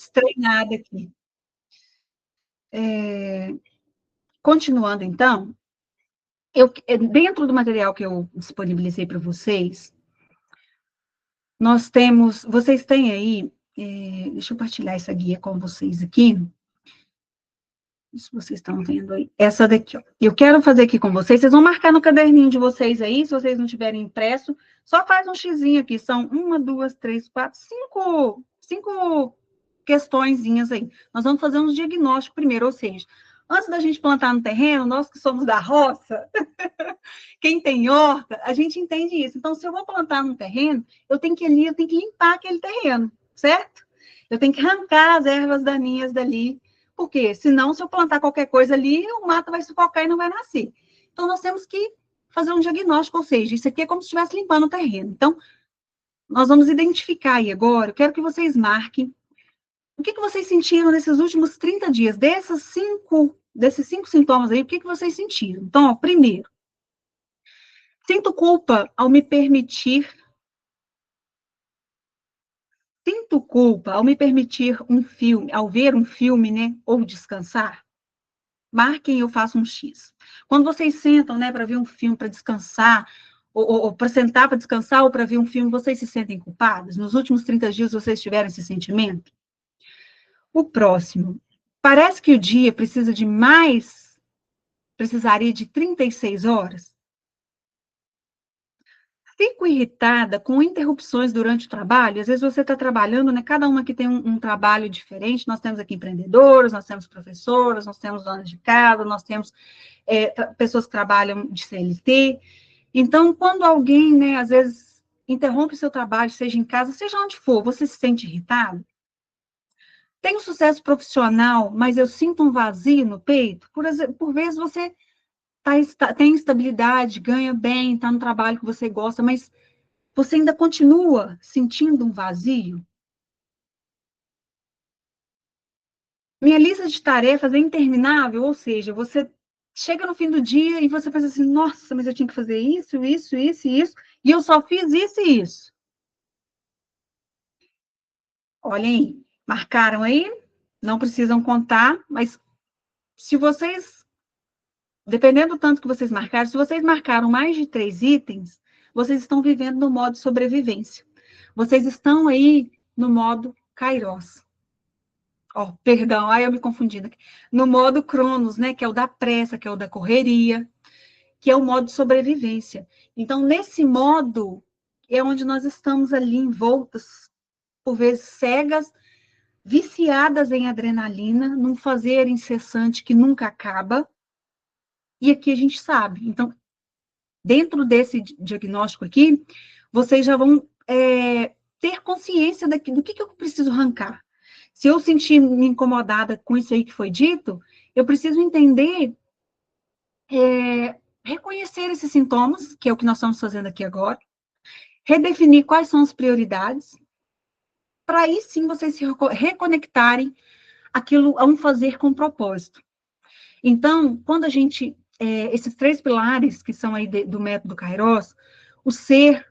estranhada aqui. Continuando, então, dentro do material que eu disponibilizei para vocês, vocês têm aí, deixa eu partilhar essa guia com vocês aqui, se vocês estão vendo aí, essa daqui, ó. Eu quero fazer aqui com vocês vão marcar no caderninho de vocês aí, se vocês não tiverem impresso, só faz um xizinho aqui, são 1, 2, 3, 4, 5 questõezinhas aí. Nós vamos fazer um diagnóstico primeiro, ou seja, antes da gente plantar no terreno, nós que somos da roça, quem tem horta, a gente entende isso. Então, se eu vou plantar no terreno, eu tenho que limpar aquele terreno, certo? Eu tenho que arrancar as ervas daninhas dali, porque senão, se eu plantar qualquer coisa ali, o mato vai sufocar e não vai nascer. Então, nós temos que fazer um diagnóstico, ou seja, isso aqui é como se estivesse limpando o terreno. Então, nós vamos identificar aí agora, eu quero que vocês marquem o que vocês sentiram nesses últimos 30 dias, desses cinco sintomas aí, o que vocês sentiram? Então, ó, primeiro, sinto culpa ao me permitir um filme, ao ver um filme, né, ou descansar. Marquem, eu faço um X. Quando vocês sentam, né, para ver um filme, para descansar, ou para sentar para descansar, ou para ver um filme, vocês se sentem culpados? Nos últimos 30 dias, vocês tiveram esse sentimento? O próximo. Parece que o dia precisaria de 36 horas? Fico irritada com interrupções durante o trabalho. Às vezes você está trabalhando, né? Cada uma aqui tem um trabalho diferente. Nós temos aqui empreendedoras, nós temos professoras, nós temos donas de casa, nós temos pessoas que trabalham de CLT. Então, quando alguém, né, às vezes, interrompe o seu trabalho, seja em casa, seja onde for, você se sente irritado? Tenho sucesso profissional, mas eu sinto um vazio no peito? Por vezes você tem estabilidade, ganha bem, está no trabalho que você gosta, mas você ainda continua sentindo um vazio? Minha lista de tarefas é interminável, ou seja, você chega no fim do dia e você pensa assim, nossa, mas eu tinha que fazer isso, isso, isso e isso, e eu só fiz isso e isso. Olhem, marcaram aí? Não precisam contar, mas se vocês, dependendo do tanto que vocês marcaram, se vocês marcaram mais de 3 itens, vocês estão vivendo no modo sobrevivência. Vocês estão aí no modo Kairos. Oh, perdão, eu me confundi. No modo Cronos, né, que é o da pressa, que é o da correria, que é o modo sobrevivência. Então, nesse modo, é onde nós estamos ali envoltas, por vezes cegas, viciadas em adrenalina, num fazer incessante que nunca acaba, e aqui a gente sabe. Então, dentro desse diagnóstico aqui, vocês já vão ter consciência do que eu preciso arrancar. Se eu sentir me incomodada com isso aí que foi dito, eu preciso entender, reconhecer esses sintomas, que é o que nós estamos fazendo aqui agora, redefinir quais são as prioridades, para aí sim vocês se reconectarem aquilo a um fazer com propósito. Então, quando a gente, esses 3 pilares que são aí do método Kairos, o ser,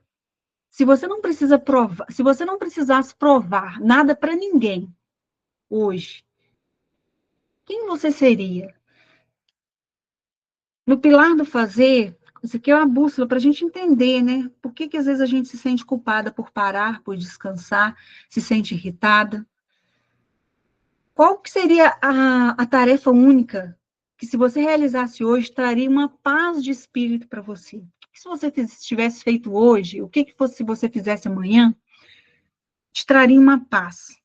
se você não precisa provar, se você não precisasse provar nada para ninguém hoje, quem você seria? No pilar do fazer, isso aqui é uma bússola para a gente entender, né? Por que às vezes a gente se sente culpada por parar, por descansar, se sente irritada? Qual que seria a tarefa única que, se você realizasse hoje, traria uma paz de espírito para você? O que se você tivesse feito hoje, o que fosse se você fizesse amanhã, te traria uma paz?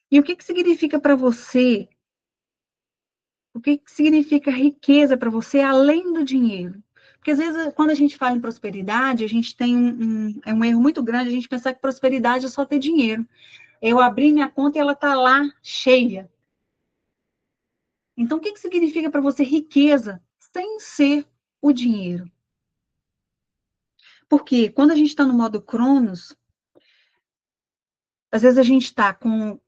E o que significa para você, o que significa riqueza para você além do dinheiro? Porque às vezes, quando a gente fala em prosperidade, a gente tem um erro muito grande, a gente pensar que prosperidade é só ter dinheiro. Eu abri minha conta e ela está lá cheia. Então, o que significa para você riqueza sem ser o dinheiro? Porque quando a gente está no modo Cronos, às vezes a gente está com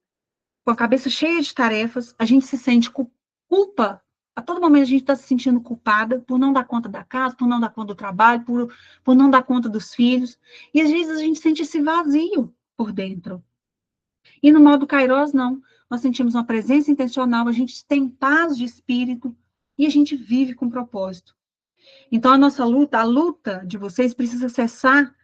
a cabeça cheia de tarefas, a gente se sente culpa. A todo momento a gente está se sentindo culpada por não dar conta da casa, por não dar conta do trabalho, por não dar conta dos filhos. E às vezes a gente sente esse vazio por dentro. E no modo Kairos, não. Nós sentimos uma presença intencional, a gente tem paz de espírito e a gente vive com propósito. Então, a nossa luta, a luta de vocês precisa cessar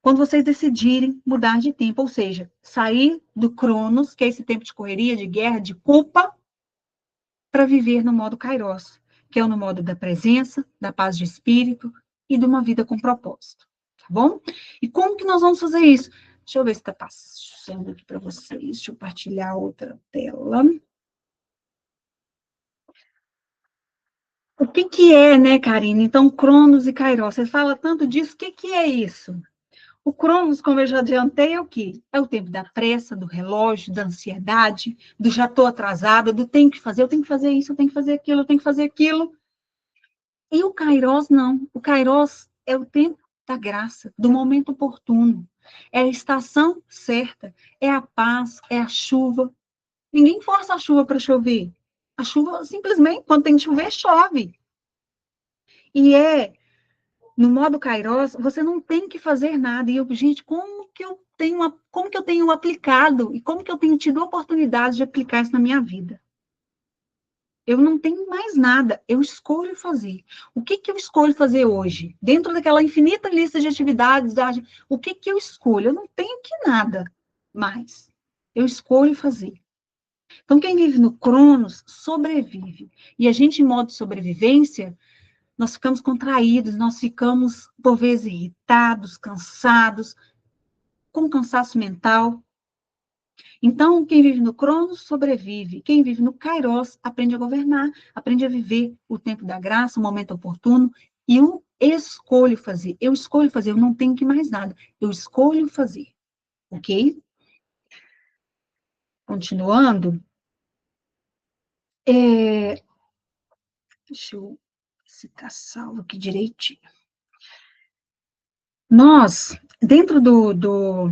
quando vocês decidirem mudar de tempo, ou seja, sair do Cronos, que é esse tempo de correria, de guerra, de culpa, para viver no modo Kairos, que é no modo da presença, da paz de espírito e de uma vida com propósito, tá bom? E como que nós vamos fazer isso? Deixa eu ver se está passando aqui para vocês. Deixa eu partilhar outra tela. O que que é, né, Karine? Então, Cronos e Kairos. Você fala tanto disso, o que que é isso? O Cronos, como eu já adiantei, é o quê? É o tempo da pressa, do relógio, da ansiedade, do já estou atrasada, do tenho que fazer, eu tenho que fazer isso, eu tenho que fazer aquilo, eu tenho que fazer aquilo. E o Kairos, não. O Kairos é o tempo da graça, do momento oportuno. É a estação certa, é a paz, é a chuva. Ninguém força a chuva para chover. A chuva, simplesmente, quando tem que chover, chove. E no modo Kairos, você não tem que fazer nada. E eu, gente, como que eu tenho aplicado e como que eu tenho tido a oportunidade de aplicar isso na minha vida? Eu não tenho mais nada, eu escolho fazer. O que que eu escolho fazer hoje? Dentro daquela infinita lista de atividades, o que que eu escolho? Eu não tenho que nada mais. Eu escolho fazer. Então, quem vive no Cronos sobrevive. E a gente, em modo de sobrevivência, nós ficamos contraídos, nós ficamos, por vezes, irritados, cansados, com cansaço mental. Então, quem vive no Cronos sobrevive. Quem vive no Kairos aprende a governar, aprende a viver o tempo da graça, o momento oportuno. E eu escolho fazer. Eu escolho fazer, eu não tenho que mais nada. Eu escolho fazer. Ok? Continuando. Deixa eu ver se está salvo aqui direitinho. Nós, dentro do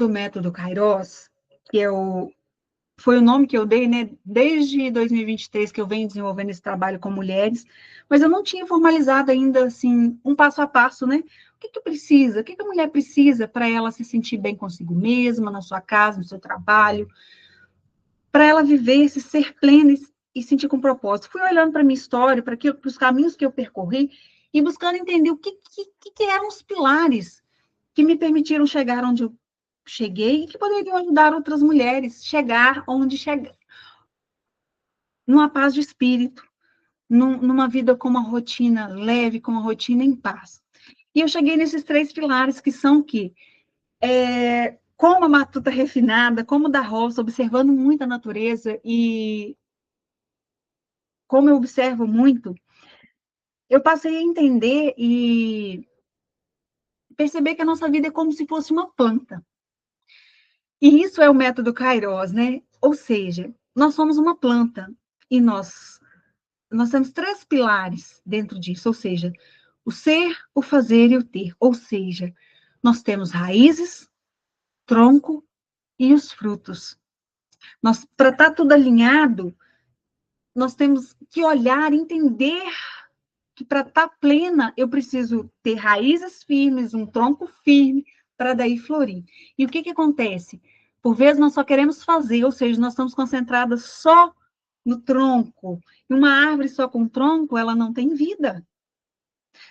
método Kairos, que foi o nome que eu dei, né, desde 2023 que eu venho desenvolvendo esse trabalho com mulheres, mas eu não tinha formalizado ainda, assim, um passo a passo, né? O que que precisa? O que que a mulher precisa para ela se sentir bem consigo mesma, na sua casa, no seu trabalho, para ela viver esse ser pleno e sentir com propósito? Fui olhando para a minha história, para os caminhos que eu percorri e buscando entender o que eram os pilares que me permitiram chegar onde eu cheguei e que poderiam ajudar outras mulheres a chegar onde chegar, numa paz de espírito, numa vida com uma rotina leve, com uma rotina em paz. E eu cheguei nesses 3 pilares que são que, como a matuta refinada, como da roça, observando muito a natureza e como eu observo muito, eu passei a entender e perceber que a nossa vida é como se fosse uma planta. E isso é o método Kairos, né? Ou seja, nós somos uma planta e nós temos 3 pilares dentro disso, ou seja, o ser, o fazer e o ter. Ou seja, nós temos raízes, tronco e os frutos. Para estar tudo alinhado, nós temos que olhar, entender que para estar plena, eu preciso ter raízes firmes, um tronco firme, para daí florir. E o que que acontece? Por vezes nós só queremos fazer, ou seja, nós estamos concentradas só no tronco. E uma árvore só com tronco, ela não tem vida.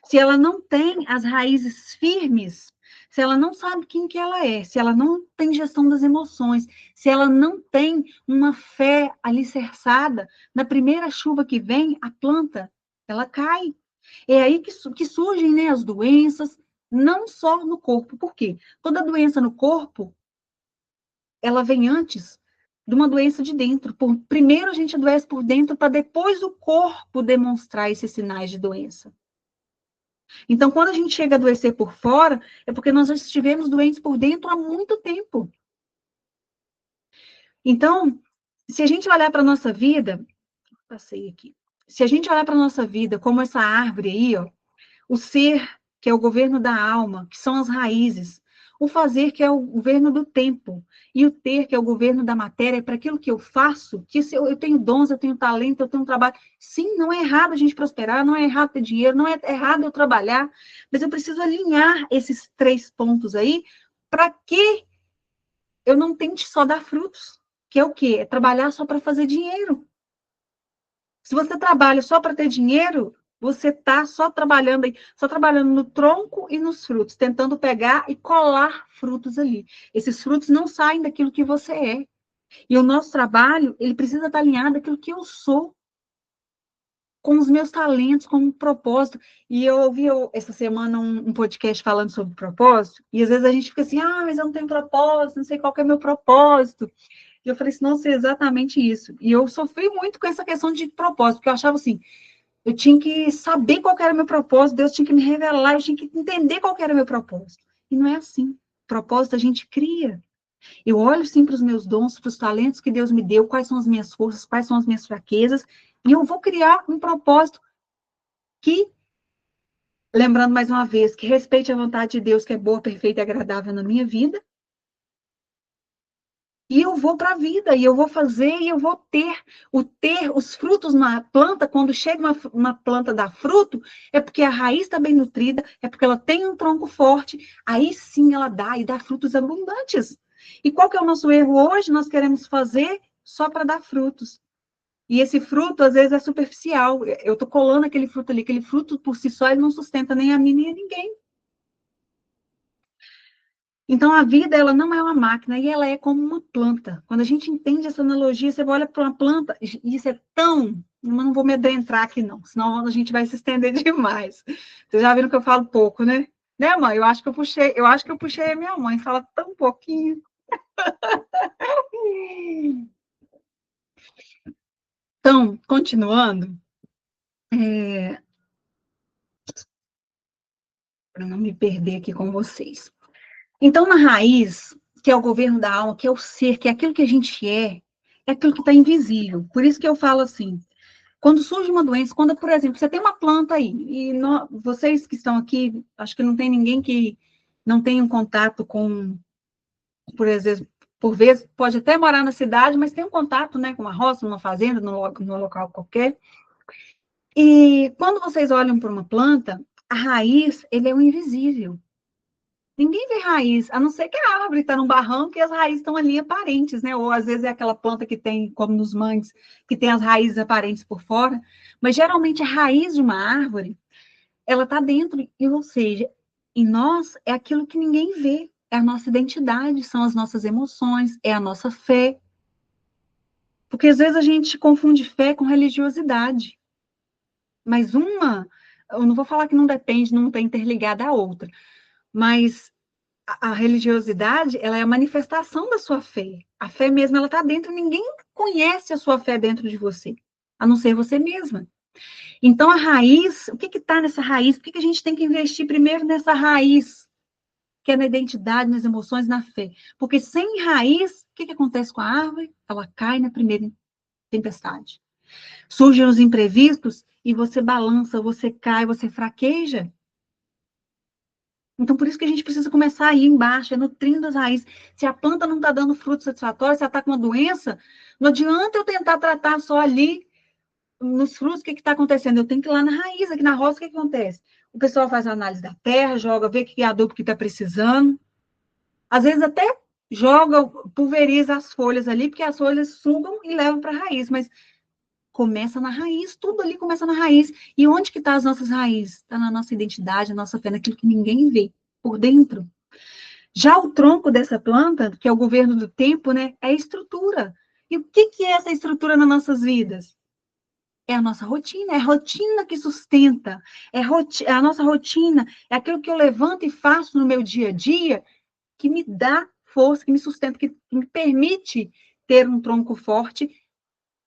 Se ela não tem as raízes firmes, se ela não sabe quem que ela é, se ela não tem gestão das emoções, se ela não tem uma fé alicerçada, na primeira chuva que vem, a planta, ela cai. É aí que surgem, né, as doenças, não só no corpo. Por quê? Toda doença no corpo, ela vem antes de uma doença de dentro. Primeiro a gente adoece por dentro, para depois o corpo demonstrar esses sinais de doença. Então, quando a gente chega a adoecer por fora, é porque nós já estivemos doentes por dentro há muito tempo. Então, se a gente olhar para a nossa vida, passei aqui. Se a gente olhar para a nossa vida como essa árvore aí, ó, o ser, que é o governo da alma, que são as raízes, o fazer, que é o governo do tempo, e o ter, que é o governo da matéria, para aquilo que eu faço, que se eu tenho dons, eu tenho talento, eu tenho um trabalho. Sim, não é errado a gente prosperar, não é errado ter dinheiro, não é errado eu trabalhar, mas eu preciso alinhar esses 3 pontos aí, para que eu não tente só dar frutos, que é o quê? É trabalhar só para fazer dinheiro. Se você trabalha só para ter dinheiro, você está só trabalhando no tronco e nos frutos, tentando pegar e colar frutos ali. Esses frutos não saem daquilo que você é. E o nosso trabalho, ele precisa estar alinhado àquilo que eu sou, com os meus talentos, com um propósito. E eu ouvi essa semana um podcast falando sobre propósito, e às vezes a gente fica assim, mas eu não tenho propósito, não sei qual que é o meu propósito. E eu falei assim, nossa, é exatamente isso. E eu sofri muito com essa questão de propósito, porque eu achava assim, eu tinha que saber qual que era o meu propósito, Deus tinha que me revelar, eu tinha que entender qual que era o meu propósito. E não é assim. Propósito a gente cria. Eu olho sim para os meus dons, para os talentos que Deus me deu, quais são as minhas forças, quais são as minhas fraquezas, e eu vou criar um propósito que, lembrando mais uma vez, que respeite a vontade de Deus, que é boa, perfeita e agradável na minha vida, e eu vou para a vida, e eu vou fazer, e eu vou ter os frutos na planta, quando chega uma planta dar fruto, é porque a raiz está bem nutrida, é porque ela tem um tronco forte, aí sim ela dá, e dá frutos abundantes. E qual que é o nosso erro hoje? Nós queremos fazer só para dar frutos. E esse fruto, às vezes, é superficial. Eu estou colando aquele fruto ali, aquele fruto por si só, ele não sustenta nem a mim, nem a ninguém. Então, a vida, ela não é uma máquina, e ela é como uma planta. Quando a gente entende essa analogia, você olha para uma planta, e isso é tão... Eu não vou me adentrar aqui, não, senão a gente vai se estender demais. Vocês já viram que eu falo pouco, né? Né, mãe? Eu acho que eu puxei a minha mãe, fala tão pouquinho. Então, continuando, para não me perder aqui com vocês. Então, na raiz, que é o governo da alma, que é o ser, que é aquilo que a gente é aquilo que está invisível. Por isso que eu falo assim, quando surge uma doença, quando, por exemplo, você tem uma planta aí, e vocês que estão aqui, acho que não tem ninguém que não tenha um contato com, por exemplo, por vezes, pode até morar na cidade, mas tem um contato, né, com uma roça, numa fazenda, num local qualquer. E quando vocês olham para uma planta, a raiz, ele é o invisível. Ninguém vê raiz, a não ser que a árvore está num barranco e as raízes estão ali aparentes, né? Ou às vezes é aquela planta que tem, como nos mangues, que tem as raízes aparentes por fora. Mas geralmente a raiz de uma árvore, ela está dentro, ou seja, em nós é aquilo que ninguém vê. É a nossa identidade, são as nossas emoções, é a nossa fé. Porque às vezes a gente confunde fé com religiosidade. Mas eu não vou falar que não depende, não está interligada à outra. Mas a religiosidade, ela é a manifestação da sua fé. A fé mesmo, ela está dentro, ninguém conhece a sua fé dentro de você, a não ser você mesma. Então, a raiz, o que está nessa raiz? Por que a gente tem que investir primeiro nessa raiz, que é na identidade, nas emoções, na fé? Porque sem raiz, o que acontece com a árvore? Ela cai na primeira tempestade. Surgem os imprevistos e você balança, você cai, você fraqueja. Então, por isso que a gente precisa começar aí embaixo, é nutrindo as raízes. Se a planta não está dando fruto satisfatório, se ela está com uma doença, não adianta eu tentar tratar só ali nos frutos, o que está acontecendo? Eu tenho que ir lá na raiz, aqui na roça, o que acontece? O pessoal faz a análise da terra, joga, vê que adubo que está precisando. Às vezes até joga, pulveriza as folhas ali, porque as folhas sugam e levam para a raiz, mas começa na raiz, tudo ali começa na raiz. E onde que está as nossas raízes? Está na nossa identidade, na nossa fé, naquilo que ninguém vê, por dentro. Já o tronco dessa planta, que é o governo do tempo, né, é a estrutura. E o que é essa estrutura nas nossas vidas? É a nossa rotina, é a rotina que sustenta, é a nossa rotina, é aquilo que eu levanto e faço no meu dia a dia, que me dá força, que me sustenta, que me permite ter um tronco forte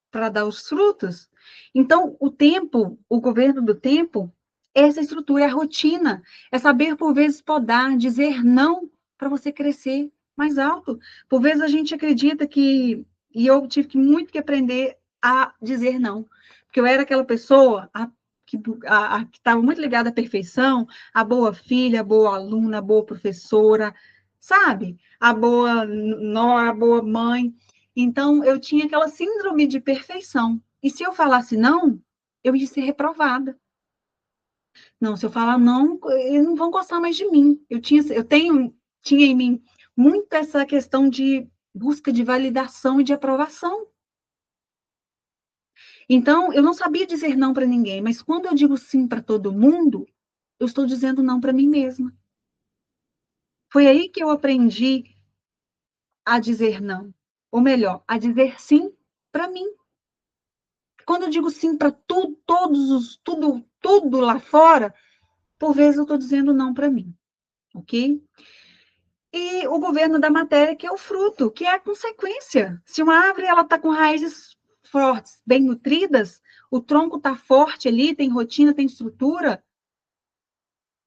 para dar os frutos. Então, o tempo, o governo do tempo, é essa estrutura, é a rotina, é saber, por vezes, podar, dizer não para você crescer mais alto. Por vezes a gente acredita que, e eu tive muito que aprender a dizer não, porque eu era aquela pessoa que estava muito ligada à perfeição, a boa filha, a boa aluna, a boa professora, sabe? A boa nora, a boa mãe. Então, eu tinha aquela síndrome de perfeição. E se eu falasse não, eu ia ser reprovada. Não, se eu falar não, eles não vão gostar mais de mim. Tinha em mim muito essa questão de busca de validação e de aprovação. Então, eu não sabia dizer não para ninguém, mas quando eu digo sim para todo mundo, eu estou dizendo não para mim mesma. Foi aí que eu aprendi a dizer não, ou melhor, a dizer sim para mim. Quando eu digo sim para tudo, tudo lá fora, por vezes eu estou dizendo não para mim, ok? E o governo da matéria, que é o fruto, que é a consequência. Se uma árvore ela está com raízes fortes, bem nutridas, o tronco está forte ali, tem rotina, tem estrutura,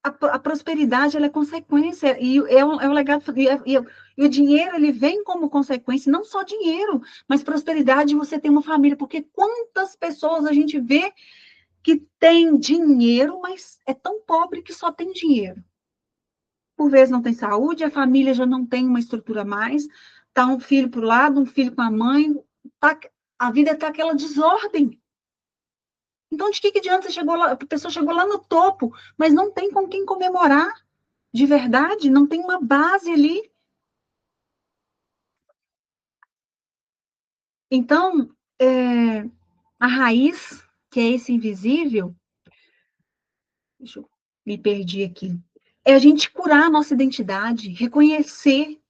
a prosperidade ela é consequência, e é um legado, e o dinheiro ele vem como consequência, não só dinheiro, mas prosperidade, você tem uma família, porque quantas pessoas a gente vê que tem dinheiro, mas é tão pobre que só tem dinheiro. Por vezes não tem saúde, a família já não tem uma estrutura mais, tá um filho para o lado, um filho com a mãe, tá, a vida está aquela desordem. Então, de que adianta chegou lá, a pessoa chegou lá no topo, mas não tem com quem comemorar de verdade, não tem uma base ali. Então, a raiz, que é esse invisível, deixa eu me perdi aqui, é a gente curar a nossa identidade, reconhecer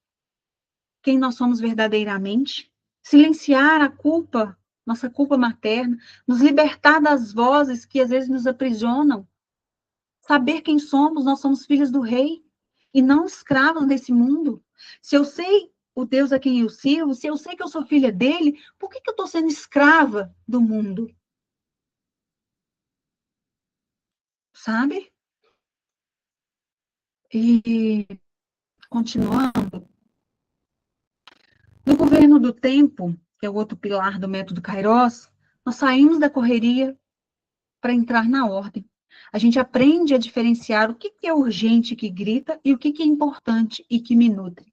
quem nós somos verdadeiramente, silenciar a culpa, nossa culpa materna, nos libertar das vozes que às vezes nos aprisionam, saber quem somos, nós somos filhos do rei e não escravos desse mundo. Se eu sei o Deus a quem eu sirvo, se eu sei que eu sou filha dele, por que eu estou sendo escrava do mundo? Sabe? E continuando, no governo do tempo, que é o outro pilar do método Kairos, nós saímos da correria para entrar na ordem. A gente aprende a diferenciar o que é urgente que grita e o que é importante e que me nutre.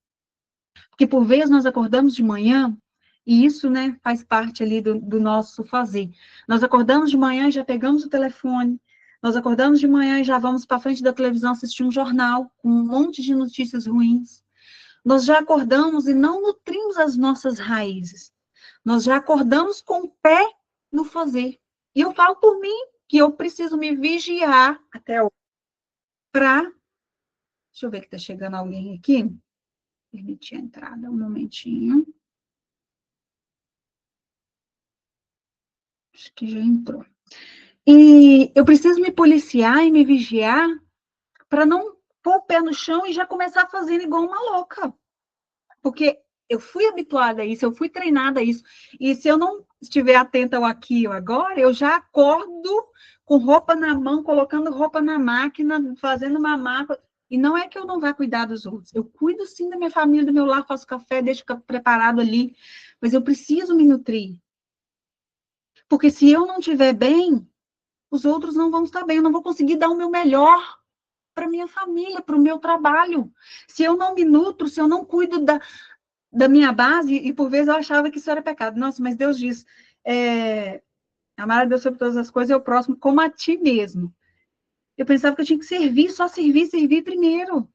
Porque por vezes nós acordamos de manhã e isso, né, faz parte ali do nosso fazer. Nós acordamos de manhã e já pegamos o telefone, nós acordamos de manhã e já vamos para frente da televisão assistir um jornal com um monte de notícias ruins. Nós já acordamos e não nutrimos as nossas raízes. Nós já acordamos com o pé no fazer. E eu falo por mim que eu preciso me vigiar até para. Deixa eu ver que está chegando alguém aqui. Permitir a entrada, um momentinho. Acho que já entrou. E eu preciso me policiar e me vigiar para não pôr o pé no chão e já começar fazendo igual uma louca. Porque eu fui habituada a isso, eu fui treinada a isso. E se eu não estiver atenta ao aqui ou agora, eu já acordo com roupa na mão, colocando roupa na máquina, fazendo uma máquina. E não é que eu não vá cuidar dos outros. Eu cuido sim da minha família, do meu lar, faço café, deixo preparado ali. Mas eu preciso me nutrir. Porque se eu não estiver bem, os outros não vão estar bem. Eu não vou conseguir dar o meu melhor para minha família, para o meu trabalho. Se eu não me nutro, se eu não cuido da minha base, e por vezes eu achava que isso era pecado. Nossa, mas Deus diz, amar a Deus sobre todas as coisas é o próximo como a ti mesmo. Eu pensava que eu tinha que servir, só servir primeiro.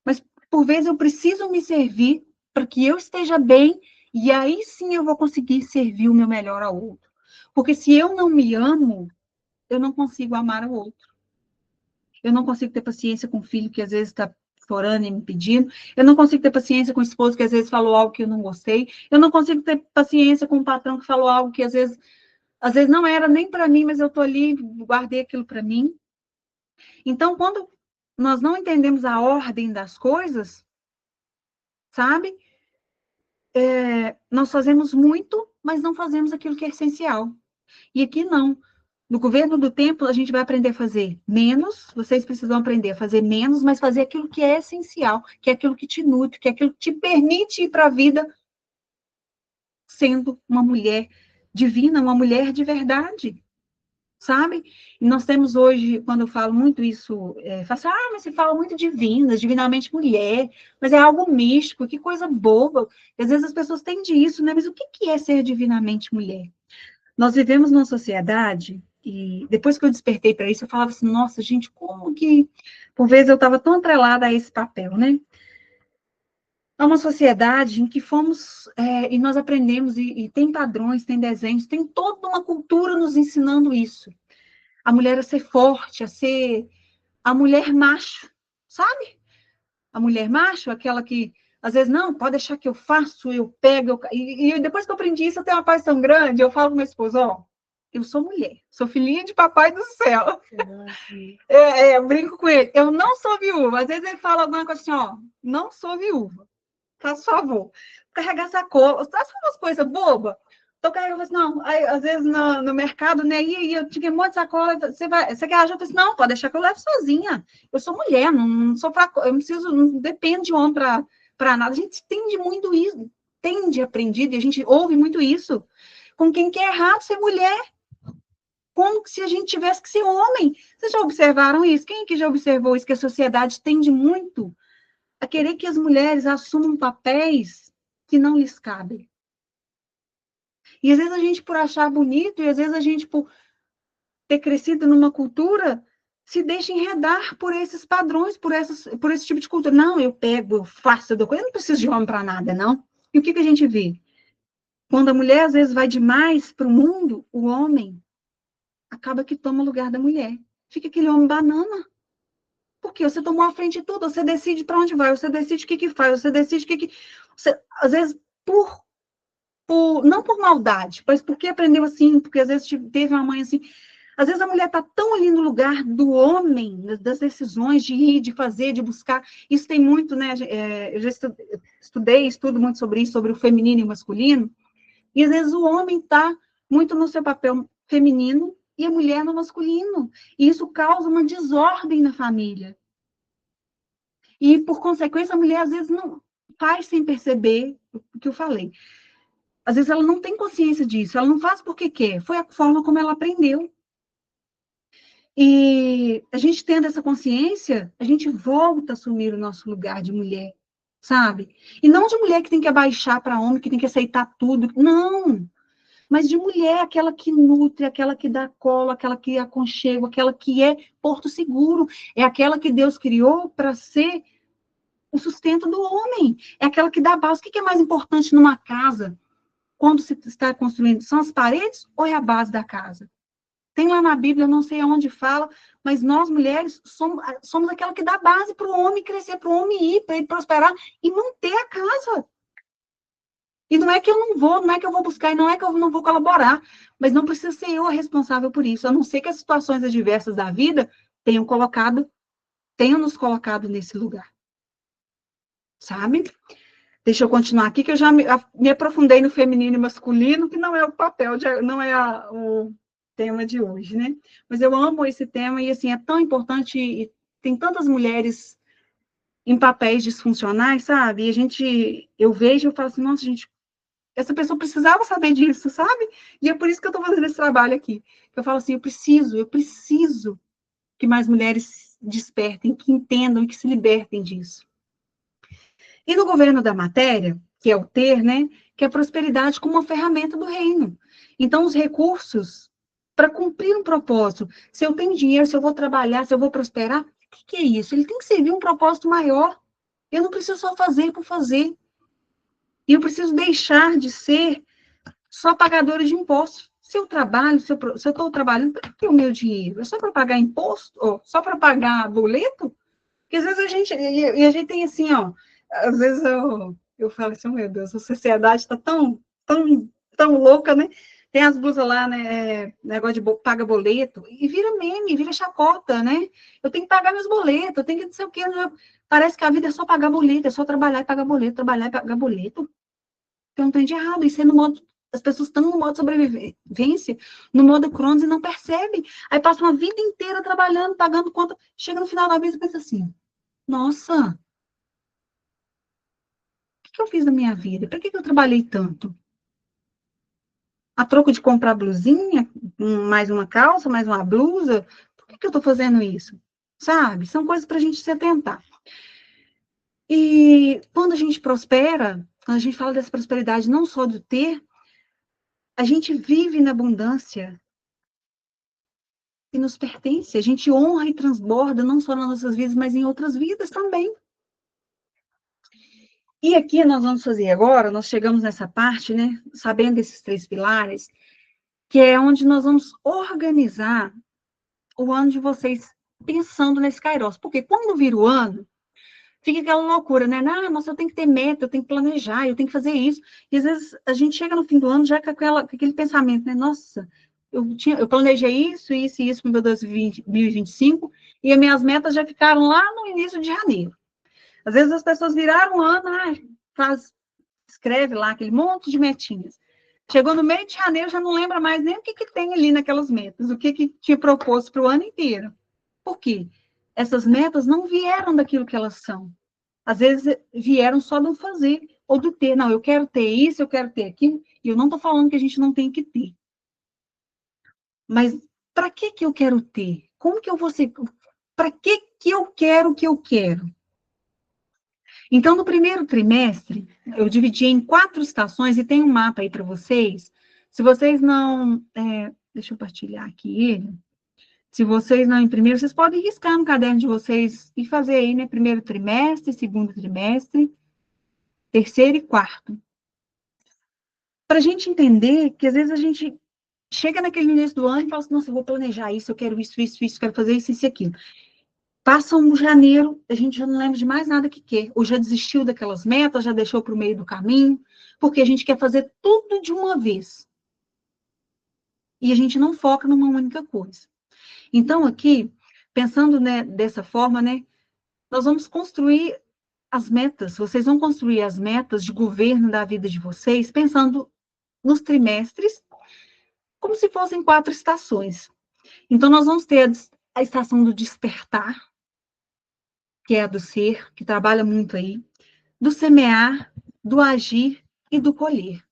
Mas por vezes eu preciso me servir para que eu esteja bem, e aí sim eu vou conseguir servir o meu melhor ao outro. Porque se eu não me amo, eu não consigo amar o outro. Eu não consigo ter paciência com o filho que às vezes está chorando e me pedindo. Eu não consigo ter paciência com o esposo que às vezes falou algo que eu não gostei. Eu não consigo ter paciência com o patrão que falou algo que às vezes não era nem para mim, mas eu estou ali, guardei aquilo para mim. Então, quando nós não entendemos a ordem das coisas, sabe? Nós fazemos muito, mas não fazemos aquilo que é essencial. E aqui não. No governo do tempo, a gente vai aprender a fazer menos, vocês precisam aprender a fazer menos, mas fazer aquilo que é essencial, que é aquilo que te nutre, que é aquilo que te permite ir para a vida sendo uma mulher divina, uma mulher de verdade, sabe? E nós temos hoje, quando eu falo muito isso, falo assim, mas você fala muito divina, divinamente mulher, mas é algo místico, que coisa boba. E às vezes as pessoas tendem isso, né? Mas o que é ser divinamente mulher? Nós vivemos numa sociedade, e depois que eu despertei para isso, eu falava assim, nossa, gente, como que... Por vezes eu estava tão atrelada a esse papel, né? É uma sociedade em que fomos, e nós aprendemos, e tem padrões, tem desenhos, tem toda uma cultura nos ensinando isso. A mulher a ser forte, a ser a mulher macho, sabe? A mulher macho, aquela que, às vezes, não, pode deixar que eu faço, eu pego, e depois que eu aprendi isso, eu tenho uma paz tão grande, eu falo com meu esposo, ó, eu sou mulher, sou filhinha de papai do céu. Eu brinco com ele, eu não sou viúva. Às vezes ele fala alguma coisa assim, ó, não sou viúva. Faz favor. Carregar sacola, sabe umas coisas bobas? Tô carregando, assim, não, aí, às vezes no mercado, né, e eu tinha um monte de sacola, você quer ajuda? Eu falei assim, não, pode deixar que eu levo sozinha. Eu sou mulher, não sou fraca, eu não preciso, não depende de homem para nada. A gente tende muito isso, tende aprendido, e a gente ouve muito isso. Com quem quer errado ser mulher, como se a gente tivesse que ser homem. Vocês já observaram isso? Quem que já observou isso? Que a sociedade tende muito a querer que as mulheres assumam papéis que não lhes cabem. E às vezes a gente, por achar bonito, e às vezes a gente, por ter crescido numa cultura, se deixa enredar por esses padrões, por esse tipo de cultura. Não, eu pego, eu faço, eu dou coisa, eu não preciso de homem para nada, não. E o que a gente vê? Quando a mulher, às vezes, vai demais para o mundo, o homem acaba que toma o lugar da mulher. Fica aquele homem banana. Porque você tomou a frente de tudo, você decide para onde vai, você decide o que faz, você decide o que... Você, às vezes, não por maldade, mas porque aprendeu assim, porque às vezes teve uma mãe assim. Às vezes a mulher está tão ali no lugar do homem, das decisões de ir, de fazer, de buscar. Isso tem muito, né? Eu já estudo muito sobre isso, sobre o feminino e o masculino. E às vezes o homem está muito no seu papel feminino e a mulher no masculino. E isso causa uma desordem na família. E, por consequência, a mulher às vezes não faz sem perceber o que eu falei. Às vezes ela não tem consciência disso, ela não faz porque quer, foi a forma como ela aprendeu. E a gente tendo essa consciência, a gente volta a assumir o nosso lugar de mulher, sabe? E não de mulher que tem que abaixar para homem, que tem que aceitar tudo, não. Mas de mulher, aquela que nutre, aquela que dá colo, aquela que aconchega, aquela que é porto seguro, é aquela que Deus criou para ser o sustento do homem, é aquela que dá base. O que é mais importante numa casa? Quando se está construindo, são as paredes ou é a base da casa? Tem lá na Bíblia, não sei aonde fala, mas nós, mulheres, somos aquela que dá base para o homem crescer, para o homem ir, para ele prosperar e manter a casa. E não é que eu não vou, não é que eu vou buscar, e não é que eu não vou colaborar, mas não precisa ser eu a responsável por isso, a não ser que as situações adversas da vida tenham nos colocado nesse lugar, sabe? Deixa eu continuar aqui, que eu já me aprofundei no feminino e masculino, que não é o papel, não é o tema de hoje, né? Mas eu amo esse tema e, assim, é tão importante, e tem tantas mulheres em papéis disfuncionais, sabe? E eu vejo, eu falo assim, nossa, gente, essa pessoa precisava saber disso, sabe? E é por isso que eu estou fazendo esse trabalho aqui. Eu falo assim, eu preciso que mais mulheres despertem, que entendam e que se libertem disso. E no governo da matéria, que é o ter, né, que é a prosperidade como uma ferramenta do reino. Então, os recursos para cumprir um propósito, se eu tenho dinheiro, se eu vou trabalhar, se eu vou prosperar, o que é isso? Ele tem que servir um propósito maior. Eu não preciso só fazer por fazer. E eu preciso deixar de ser só pagadora de impostos. Se eu trabalho, se eu estou trabalhando, para que o meu dinheiro? É só para pagar imposto? Ou só para pagar boleto? Porque às vezes a gente tem assim, ó, às vezes eu falo assim, oh, meu Deus, a sociedade está tão louca, né? Tem as blusas lá, né? Negócio de paga boleto, e vira meme, vira chacota, né? Eu tenho que pagar meus boletos, eu tenho que não sei o quê. Parece que a vida é só pagar boleto, é só trabalhar e pagar boleto, trabalhar e pagar boleto. Então não tem de errado, isso é no modo. As pessoas estão no modo de sobrevivência, no modo Cronos e não percebem. Aí passa uma vida inteira trabalhando, pagando conta, chega no final da vida e pensa assim, nossa, o que eu fiz na minha vida? Para que eu trabalhei tanto? A troco de comprar blusinha, mais uma calça, mais uma blusa? Por que eu estou fazendo isso? Sabe? São coisas para a gente se atentar. E quando a gente prospera, quando a gente fala dessa prosperidade não só do ter, a gente vive na abundância que nos pertence. A gente honra e transborda não só nas nossas vidas, mas em outras vidas também. E aqui nós vamos fazer agora, nós chegamos nessa parte, né, sabendo esses 3 pilares, que é onde nós vamos organizar o ano de vocês pensando nesse Kairos. Porque quando vira o ano, fica aquela loucura, né? Ah, nossa, eu tenho que ter meta, eu tenho que planejar, eu tenho que fazer isso. E às vezes a gente chega no fim do ano já com aquele pensamento, né? Nossa, eu planejei isso, isso e isso para o meu 2025, e as minhas metas já ficaram lá no início de janeiro. Às vezes as pessoas viraram o ano, escreve lá aquele monte de metinhas. Chegou no meio de janeiro, já não lembra mais nem o que tem ali naquelas metas, o que tinha proposto para o ano inteiro. Por quê? Essas metas não vieram daquilo que elas são. Às vezes vieram só do fazer ou do ter. Não, eu quero ter isso, eu quero ter aquilo. E eu não estou falando que a gente não tem que ter. Mas para que eu quero ter? Como que eu vou ser? Para que eu quero o que eu quero? Então, no primeiro trimestre, eu dividi em 4 estações e tem um mapa aí para vocês. Se vocês não. Deixa eu partilhar aqui ele. Se vocês não imprimiram, vocês podem riscar no caderno de vocês e fazer aí, né? Primeiro trimestre, segundo trimestre, terceiro e quarto. Para a gente entender que às vezes a gente chega naquele início do ano e fala assim, nossa, eu vou planejar isso, eu quero isso, quero fazer isso e aquilo. Passa um janeiro, a gente já não lembra de mais nada que quer, ou já desistiu daquelas metas, já deixou para o meio do caminho, porque a gente quer fazer tudo de uma vez. E a gente não foca numa única coisa. Então, aqui, pensando, né, dessa forma, né, nós vamos construir as metas, vocês vão construir as metas de governo da vida de vocês, pensando nos trimestres, como se fossem 4 estações. Então, nós vamos ter a estação do despertar, que é a do ser, que trabalha muito aí, do semear, do agir e do colher.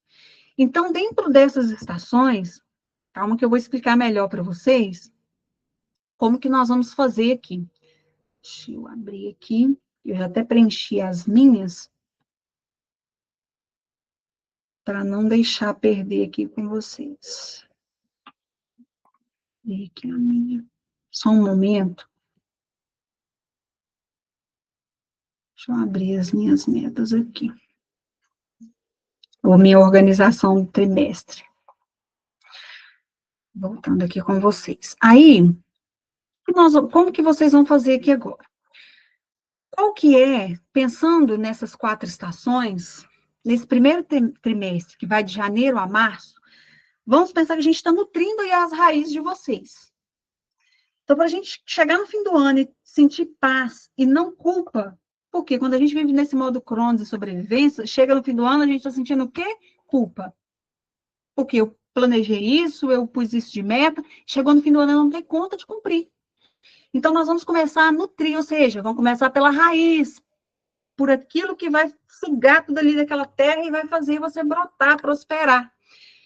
Então, dentro dessas estações, calma que eu vou explicar melhor para vocês como que nós vamos fazer aqui. Deixa eu abrir aqui, eu já até preenchi as minhas, para não deixar perder aqui com vocês. E aqui a minha. Só um momento. Deixa eu abrir as minhas metas aqui. Ou minha organização do trimestre. Voltando aqui com vocês. Aí, como que vocês vão fazer aqui agora? Qual que é, pensando nessas 4 estações, nesse primeiro trimestre, que vai de janeiro a março, vamos pensar que a gente está nutrindo aí as raízes de vocês. Então, para a gente chegar no fim do ano e sentir paz e não culpa, porque quando a gente vive nesse modo Cronos de sobrevivência, chega no fim do ano, a gente está sentindo o quê? Culpa. Porque eu planejei isso, eu pus isso de meta, chegou no fim do ano, eu não tenho conta de cumprir. Então, nós vamos começar a nutrir, ou seja, vamos começar pela raiz, por aquilo que vai sugar tudo ali daquela terra e vai fazer você brotar, prosperar.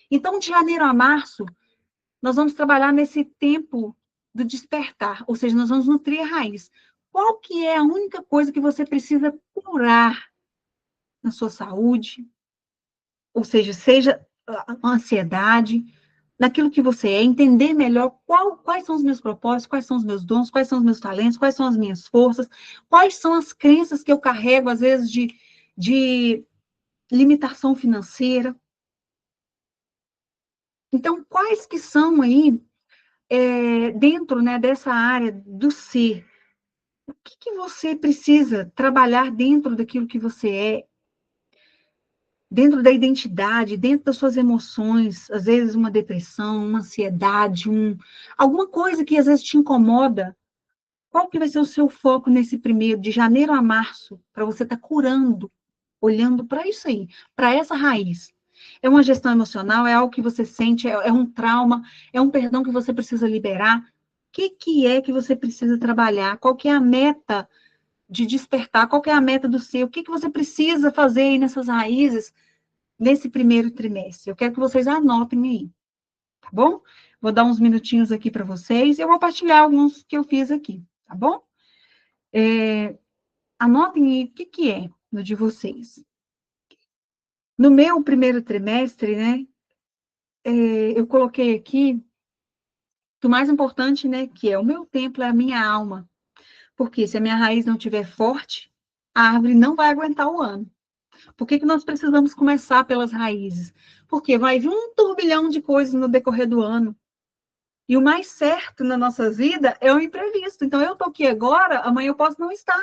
Então, de janeiro a março, nós vamos trabalhar nesse tempo do despertar, ou seja, nós vamos nutrir a raiz. Qual que é a única coisa que você precisa curar na sua saúde? Ou seja a ansiedade, naquilo que você é, entender melhor quais são os meus propósitos, quais são os meus dons, quais são os meus talentos, quais são as minhas forças, quais são as crenças que eu carrego, às vezes, de limitação financeira. Então, quais que são aí, dentro, né, dessa área do ser, o que você precisa trabalhar dentro daquilo que você é, dentro da identidade, dentro das suas emoções, às vezes uma depressão, uma ansiedade, alguma coisa que às vezes te incomoda. Qual que vai ser o seu foco nesse primeiro, de janeiro a março, para você estar curando, olhando para isso aí, para essa raiz? É uma gestão emocional, é algo que você sente, é um trauma, é um perdão que você precisa liberar. O que é que você precisa trabalhar? Qual que é a meta de despertar? Qual que é a meta do seu? O que você precisa fazer aí nessas raízes nesse primeiro trimestre? Eu quero que vocês anotem aí, tá bom? Vou dar uns minutinhos aqui para vocês e eu vou partilhar alguns que eu fiz aqui, tá bom? Anotem aí o que é no de vocês. No meu primeiro trimestre, né, eu coloquei aqui que o mais importante, né, que é o meu templo, é a minha alma. Porque se a minha raiz não estiver forte, a árvore não vai aguentar o ano. Por que nós precisamos começar pelas raízes? Porque vai vir um turbilhão de coisas no decorrer do ano. E o mais certo na nossa vida é o imprevisto. Então, eu estou aqui agora, amanhã eu posso não estar.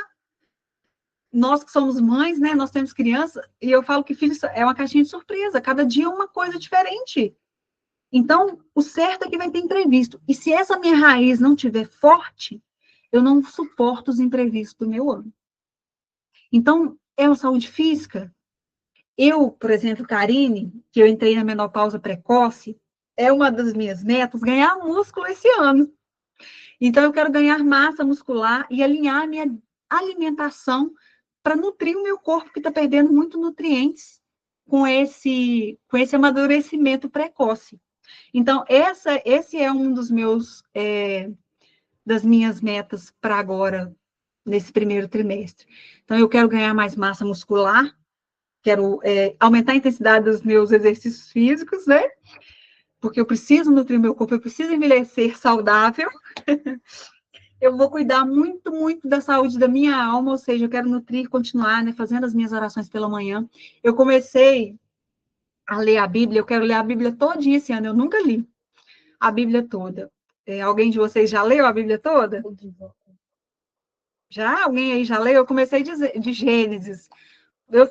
Nós que somos mães, né? Nós temos crianças, e eu falo que filho é uma caixinha de surpresa. Cada dia é uma coisa diferente. Então, o certo é que vai ter imprevisto. E se essa minha raiz não estiver forte, eu não suporto os imprevistos do meu ano. Então, é uma saúde física. Eu, por exemplo, Karine, que eu entrei na menopausa precoce, é uma das minhas metas ganhar músculo esse ano. Então, eu quero ganhar massa muscular e alinhar a minha alimentação para nutrir o meu corpo, que está perdendo muito nutrientes com esse amadurecimento precoce. Então, esse é um dos meus, das minhas metas para agora, nesse primeiro trimestre. Então, eu quero ganhar mais massa muscular, quero aumentar a intensidade dos meus exercícios físicos, né? Porque eu preciso nutrir meu corpo, eu preciso envelhecer saudável. Eu vou cuidar muito, muito da saúde da minha alma, ou seja, eu quero nutrir, continuar, né, fazendo as minhas orações pela manhã. Eu comecei a ler a Bíblia, eu quero ler a Bíblia todinha esse ano, eu nunca li a Bíblia toda. Alguém de vocês já leu a Bíblia toda? Já? Alguém aí já leu? Eu comecei de Gênesis. Eu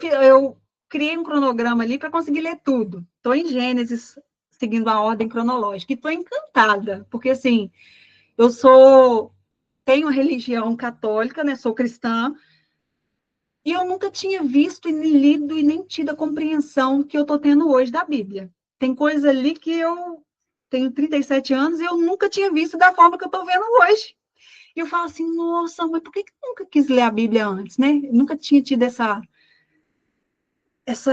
criei um cronograma ali para conseguir ler tudo. Estou em Gênesis, seguindo a ordem cronológica. E estou encantada, porque assim, tenho a religião católica, né? Sou cristã, e eu nunca tinha visto e nem lido e nem tido a compreensão que eu estou tendo hoje da Bíblia. Tem coisa ali que eu tenho 37 anos e eu nunca tinha visto da forma que eu estou vendo hoje. E eu falo assim, nossa, mas por que eu nunca quis ler a Bíblia antes, né? Eu nunca tinha tido essa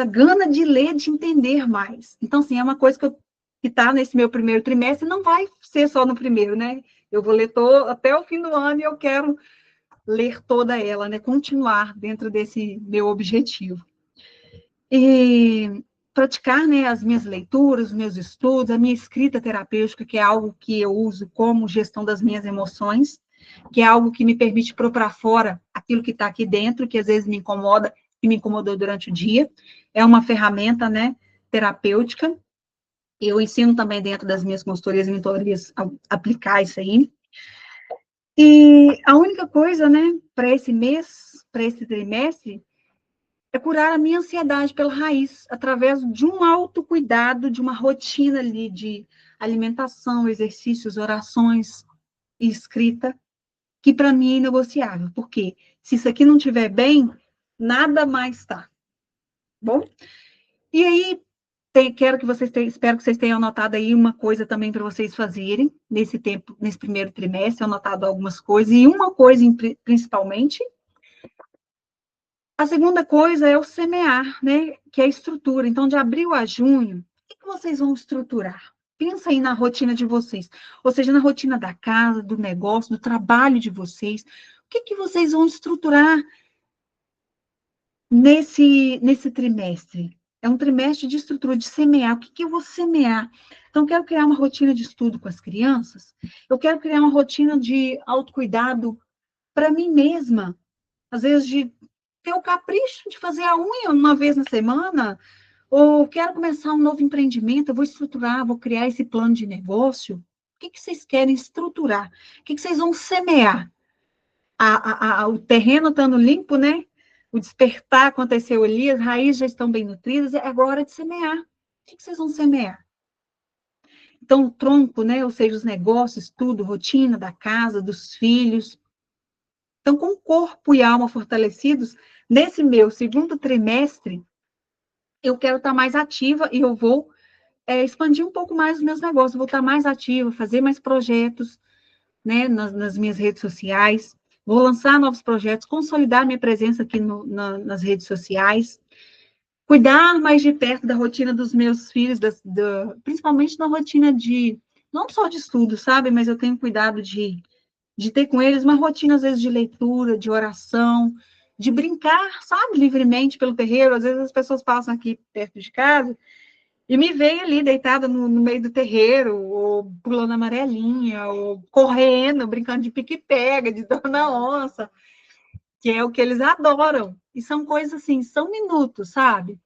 gana de ler, de entender mais. Então, assim, é uma coisa que está nesse meu primeiro trimestre, não vai ser só no primeiro, né? Eu vou ler até o fim do ano e eu quero ler toda ela, né? Continuar dentro desse meu objetivo. E praticar, né, as minhas leituras, os meus estudos, a minha escrita terapêutica, que é algo que eu uso como gestão das minhas emoções, que é algo que me permite pôr para fora aquilo que está aqui dentro, que às vezes me incomoda e me incomodou durante o dia. É uma ferramenta, né, terapêutica. Eu ensino também dentro das minhas consultorias e mentorias a aplicar isso aí. E a única coisa, né, para esse mês, para esse trimestre, é curar a minha ansiedade pela raiz, através de um autocuidado, de uma rotina ali de alimentação, exercícios, orações e escrita, que para mim é inegociável, porque se isso aqui não estiver bem, nada mais está. Bom? E aí, espero que vocês tenham anotado aí uma coisa também para vocês fazerem nesse tempo, nesse primeiro trimestre, anotado algumas coisas, e uma coisa principalmente. A segunda coisa é o semear, né? Que é a estrutura. Então, de abril a junho, o que vocês vão estruturar? Pensa aí na rotina de vocês, ou seja, na rotina da casa, do negócio, do trabalho de vocês. O que vocês vão estruturar nesse trimestre? É um trimestre de estrutura, de semear. O que eu vou semear? Então, eu quero criar uma rotina de estudo com as crianças, eu quero criar uma rotina de autocuidado para mim mesma, às vezes de ter o capricho de fazer a unha uma vez na semana, ou quero começar um novo empreendimento, eu vou estruturar, vou criar esse plano de negócio. O que vocês querem estruturar? O que vocês vão semear? O terreno estando limpo, né? O despertar aconteceu ali, as raízes já estão bem nutridas, é agora de semear. O que vocês vão semear? Então, o tronco, né? Ou seja, os negócios, tudo, rotina da casa, dos filhos. Então, com corpo e alma fortalecidos, nesse meu segundo trimestre, eu quero estar mais ativa e eu vou expandir um pouco mais os meus negócios, vou estar mais ativa, fazer mais projetos, né, nas minhas redes sociais, vou lançar novos projetos, consolidar minha presença aqui nas redes sociais, cuidar mais de perto da rotina dos meus filhos, principalmente na rotina não só de estudo, sabe, mas eu tenho cuidado de ter com eles uma rotina, às vezes, de leitura, de oração, de brincar, sabe, livremente pelo terreiro. Às vezes as pessoas passam aqui perto de casa e me veem ali deitada no meio do terreiro, ou pulando amarelinha, ou correndo, brincando de pique-pega, de dona onça. que é o que eles adoram. E são coisas assim, são minutos, sabe?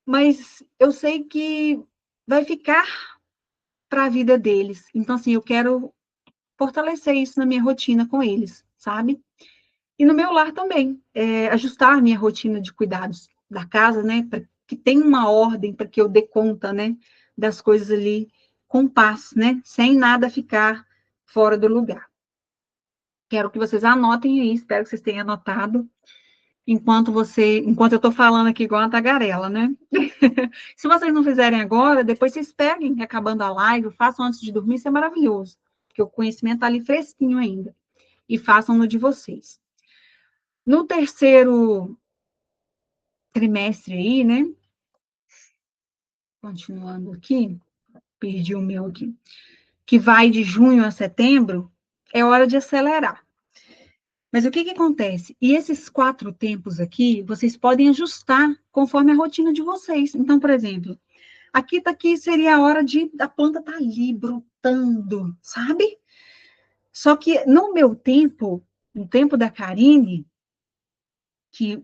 Mas eu sei que vai ficar para a vida deles. Então, assim, eu quero fortalecer isso na minha rotina com eles, sabe? E no meu lar também, ajustar a minha rotina de cuidados da casa, né? Para que tenha uma ordem, para que eu dê conta, né? Das coisas ali com paz, né? Sem nada ficar fora do lugar. Quero que vocês anotem aí, espero que vocês tenham anotado, enquanto eu estou falando aqui igual uma tagarela, né? Se vocês não fizerem agora, depois vocês peguem, acabando a live, façam antes de dormir, isso é maravilhoso, porque o conhecimento está ali fresquinho ainda, e façam no de vocês. No terceiro trimestre aí, né? Continuando aqui, perdi o meu aqui, que vai de junho a setembro, é hora de acelerar. Mas o que que acontece? E esses 4 tempos aqui, vocês podem ajustar conforme a rotina de vocês. Então, por exemplo, aqui seria a hora de a planta tá ali brotando, sabe? Só que no meu tempo, no tempo da Karine, que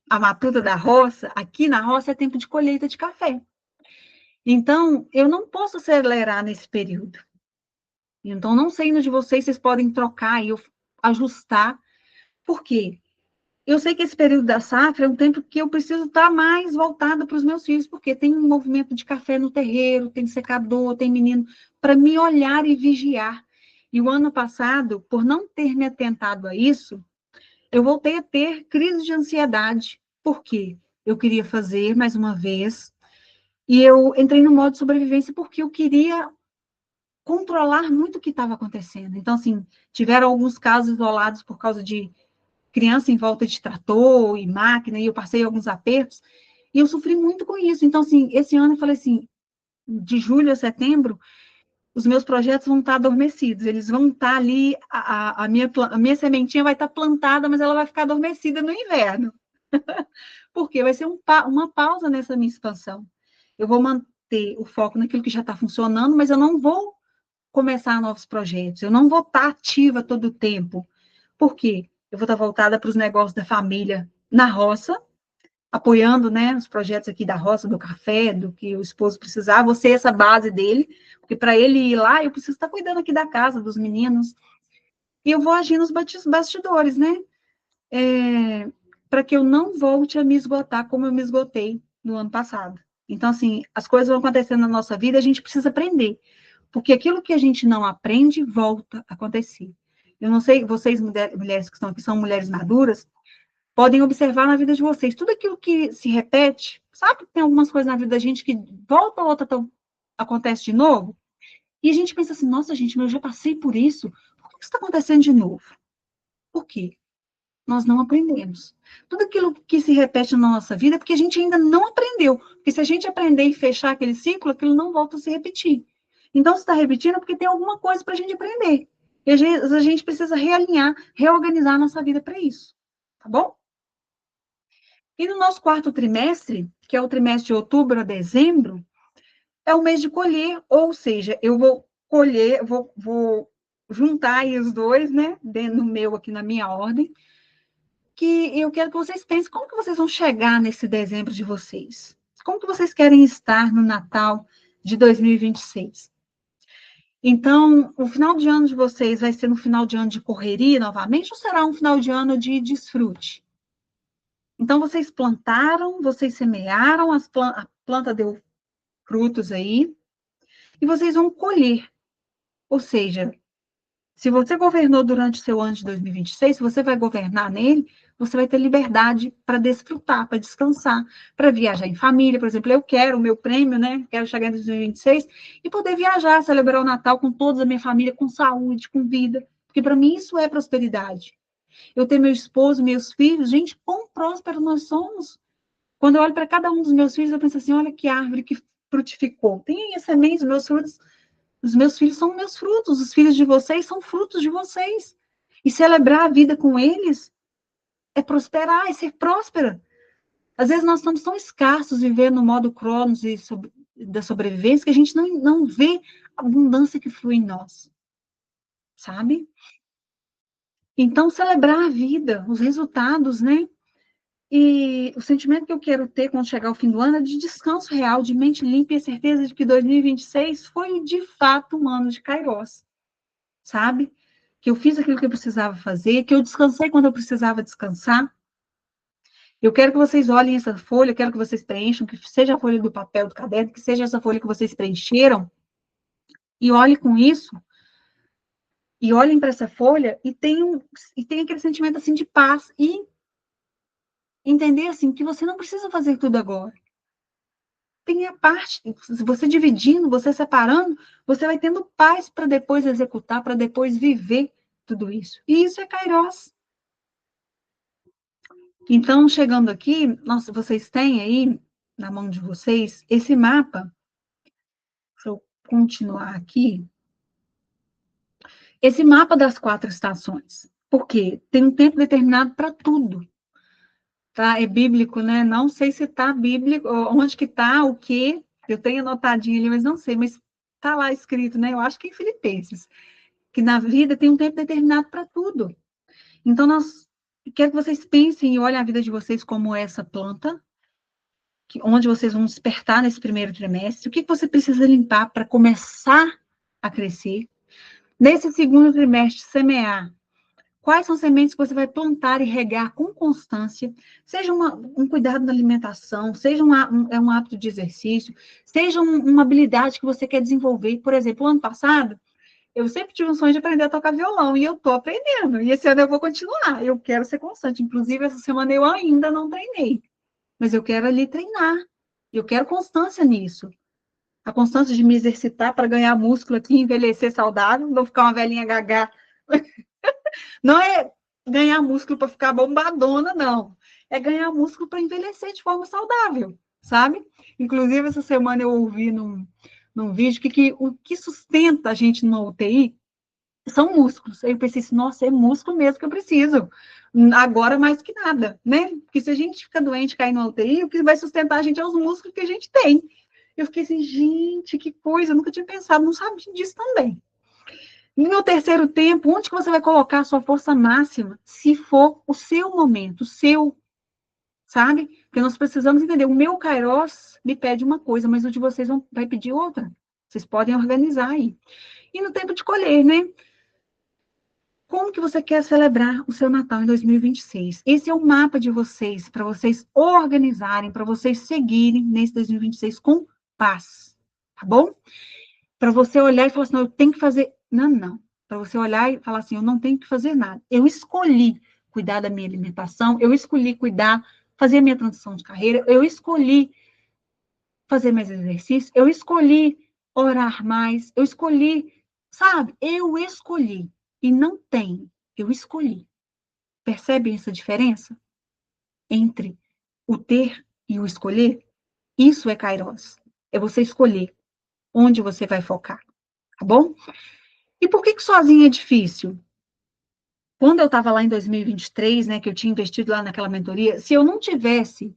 a matuta da roça, aqui na roça é tempo de colheita de café. Então, eu não posso acelerar nesse período. Então, não sei no de vocês, vocês podem trocar e ajustar. Por quê? Eu sei que esse período da safra é um tempo que eu preciso estar mais voltada para os meus filhos, porque tem um movimento de café no terreiro, tem secador, tem menino, para me olhar e vigiar. E o ano passado, por não ter me atentado a isso, eu voltei a ter crise de ansiedade. Por quê? Eu queria fazer mais uma vez, e eu entrei no modo de sobrevivência porque eu queria controlar muito o que estava acontecendo. Então, assim, tiveram alguns casos isolados por causa de criança em volta de trator e máquina, e eu passei alguns apertos, e eu sofri muito com isso. Então, assim, esse ano eu falei assim, de julho a setembro, os meus projetos vão estar adormecidos, eles vão estar ali, a minha sementinha vai estar plantada, mas ela vai ficar adormecida no inverno. Porque vai ser uma pausa nessa minha expansão. Eu vou manter o foco naquilo que já está funcionando, mas eu não vou começar novos projetos, eu não vou estar ativa todo o tempo. Por quê? Eu vou estar voltada para os negócios da família na roça, apoiando, né, os projetos aqui da roça, do café, do que o esposo precisar, vou ser essa base dele, porque para ele ir lá, eu preciso estar cuidando aqui da casa, dos meninos, e eu vou agir nos bastidores, né, para que eu não volte a me esgotar como eu me esgotei no ano passado. Então, assim, as coisas vão acontecendo na nossa vida, a gente precisa aprender, porque aquilo que a gente não aprende, volta a acontecer. Eu não sei, vocês, mulheres que estão aqui, são mulheres maduras, podem observar na vida de vocês. Tudo aquilo que se repete, sabe que tem algumas coisas na vida da gente que volta a outra, acontece de novo? E a gente pensa assim, nossa, gente, mas eu já passei por isso. Por que isso está acontecendo de novo? Por quê? Nós não aprendemos. Tudo aquilo que se repete na nossa vida é porque a gente ainda não aprendeu. Porque se a gente aprender e fechar aquele ciclo, aquilo não volta a se repetir. Então, se está repetindo, é porque tem alguma coisa para a gente aprender. E às vezes a gente precisa realinhar, reorganizar a nossa vida para isso. Tá bom? E no nosso quarto trimestre, que é o trimestre de outubro a dezembro, é o mês de colher, ou seja, eu vou colher, vou juntar aí os dois, né, no meu aqui na minha ordem, que eu quero que vocês pensem como que vocês vão chegar nesse dezembro de vocês. Como que vocês querem estar no Natal de 2026? Então, o final de ano de vocês vai ser no final de ano de correria novamente ou será um final de ano de desfrute? Então, vocês plantaram, vocês semearam, a planta deu frutos aí, e vocês vão colher. Ou seja, se você governou durante o seu ano de 2026, se você vai governar nele, você vai ter liberdade para desfrutar, para descansar, para viajar em família. Por exemplo, eu quero o meu prêmio, né? Quero chegar em 2026 e poder viajar, celebrar o Natal com toda a minha família, com saúde, com vida. Porque para mim isso é prosperidade. Eu ter meu esposo, meus filhos, gente, quão próspero nós somos. Quando eu olho para cada um dos meus filhos, eu penso assim: olha que árvore que frutificou. Tem as sementes, meus frutos. Os meus filhos são meus frutos, os filhos de vocês são frutos de vocês. E celebrar a vida com eles é prosperar, é ser próspera. Às vezes nós estamos tão escassos vivendo no modo Cronos e da sobrevivência que a gente não vê a abundância que flui em nós. Sabe? Então, celebrar a vida, os resultados, né? E o sentimento que eu quero ter quando chegar o fim do ano é de descanso real, de mente limpa e a certeza de que 2026 foi, de fato, um ano de Kairos, sabe? Que eu fiz aquilo que eu precisava fazer, que eu descansei quando eu precisava descansar. Eu quero que vocês olhem essa folha, eu quero que vocês preencham, que seja a folha do papel do caderno, que seja essa folha que vocês preencheram, e olhem com isso, e olhem para essa folha e tenham aquele sentimento assim de paz e entender assim que você não precisa fazer tudo agora. Tem a parte, você dividindo, você separando, você vai tendo paz para depois executar, para depois viver tudo isso. E isso é Kairos. Então, chegando aqui, nossa, vocês têm aí na mão de vocês esse mapa. Deixa eu continuar aqui. Esse mapa das 4 estações. Por quê? Tem um tempo determinado para tudo. Tá? É bíblico, né? Não sei se está bíblico, onde que está, o quê. Eu tenho anotadinho ali, mas não sei, mas está lá escrito, né? Eu acho que é em Filipenses, que na vida tem um tempo determinado para tudo. Então, quero que vocês pensem e olhem a vida de vocês como essa planta, onde vocês vão despertar nesse primeiro trimestre, o que você precisa limpar para começar a crescer. Nesse segundo trimestre, semear. Quais são as sementes que você vai plantar e regar com constância? Seja um cuidado na alimentação, seja um hábito de exercício, seja uma habilidade que você quer desenvolver. Por exemplo, ano passado, eu sempre tive um sonho de aprender a tocar violão, e eu estou aprendendo. E esse ano eu vou continuar. Eu quero ser constante. Inclusive, essa semana eu ainda não treinei. Mas eu quero ali treinar. Eu quero constância nisso. A constância de me exercitar para ganhar músculo aqui, envelhecer saudável, não ficar uma velhinha gaga. Não é ganhar músculo para ficar bombadona, não. É ganhar músculo para envelhecer de forma saudável, sabe? Inclusive, essa semana eu ouvi num vídeo que o que sustenta a gente numa UTI são músculos. Aí eu pensei assim, nossa, é músculo mesmo que eu preciso. Agora mais que nada, né? Porque se a gente fica doente, cair no UTI, o que vai sustentar a gente é os músculos que a gente tem. Eu fiquei assim, gente, que coisa, eu nunca tinha pensado, não sabia disso também. No terceiro tempo, onde que você vai colocar a sua força máxima, se for o seu momento, o seu, sabe? Porque nós precisamos entender, o meu Kairos me pede uma coisa, mas o de vocês vai pedir outra. Vocês podem organizar aí. E no tempo de colher, né? Como que você quer celebrar o seu Natal em 2026? Esse é o mapa de vocês, para vocês organizarem, para vocês seguirem nesse 2026 com paz, tá bom? Para você olhar e falar assim, não, eu tenho que fazer... Não, não. Para você olhar e falar assim, eu não tenho que fazer nada. Eu escolhi cuidar da minha alimentação, eu escolhi cuidar, fazer a minha transição de carreira, eu escolhi fazer mais exercícios, eu escolhi orar mais, eu escolhi, sabe? Eu escolhi. E não tem, eu escolhi. Percebem essa diferença entre o ter e o escolher? Isso é Kairos. É você escolher onde você vai focar, tá bom? E por que sozinho é difícil? Quando eu estava lá em 2023, né, que eu tinha investido lá naquela mentoria, se eu não tivesse,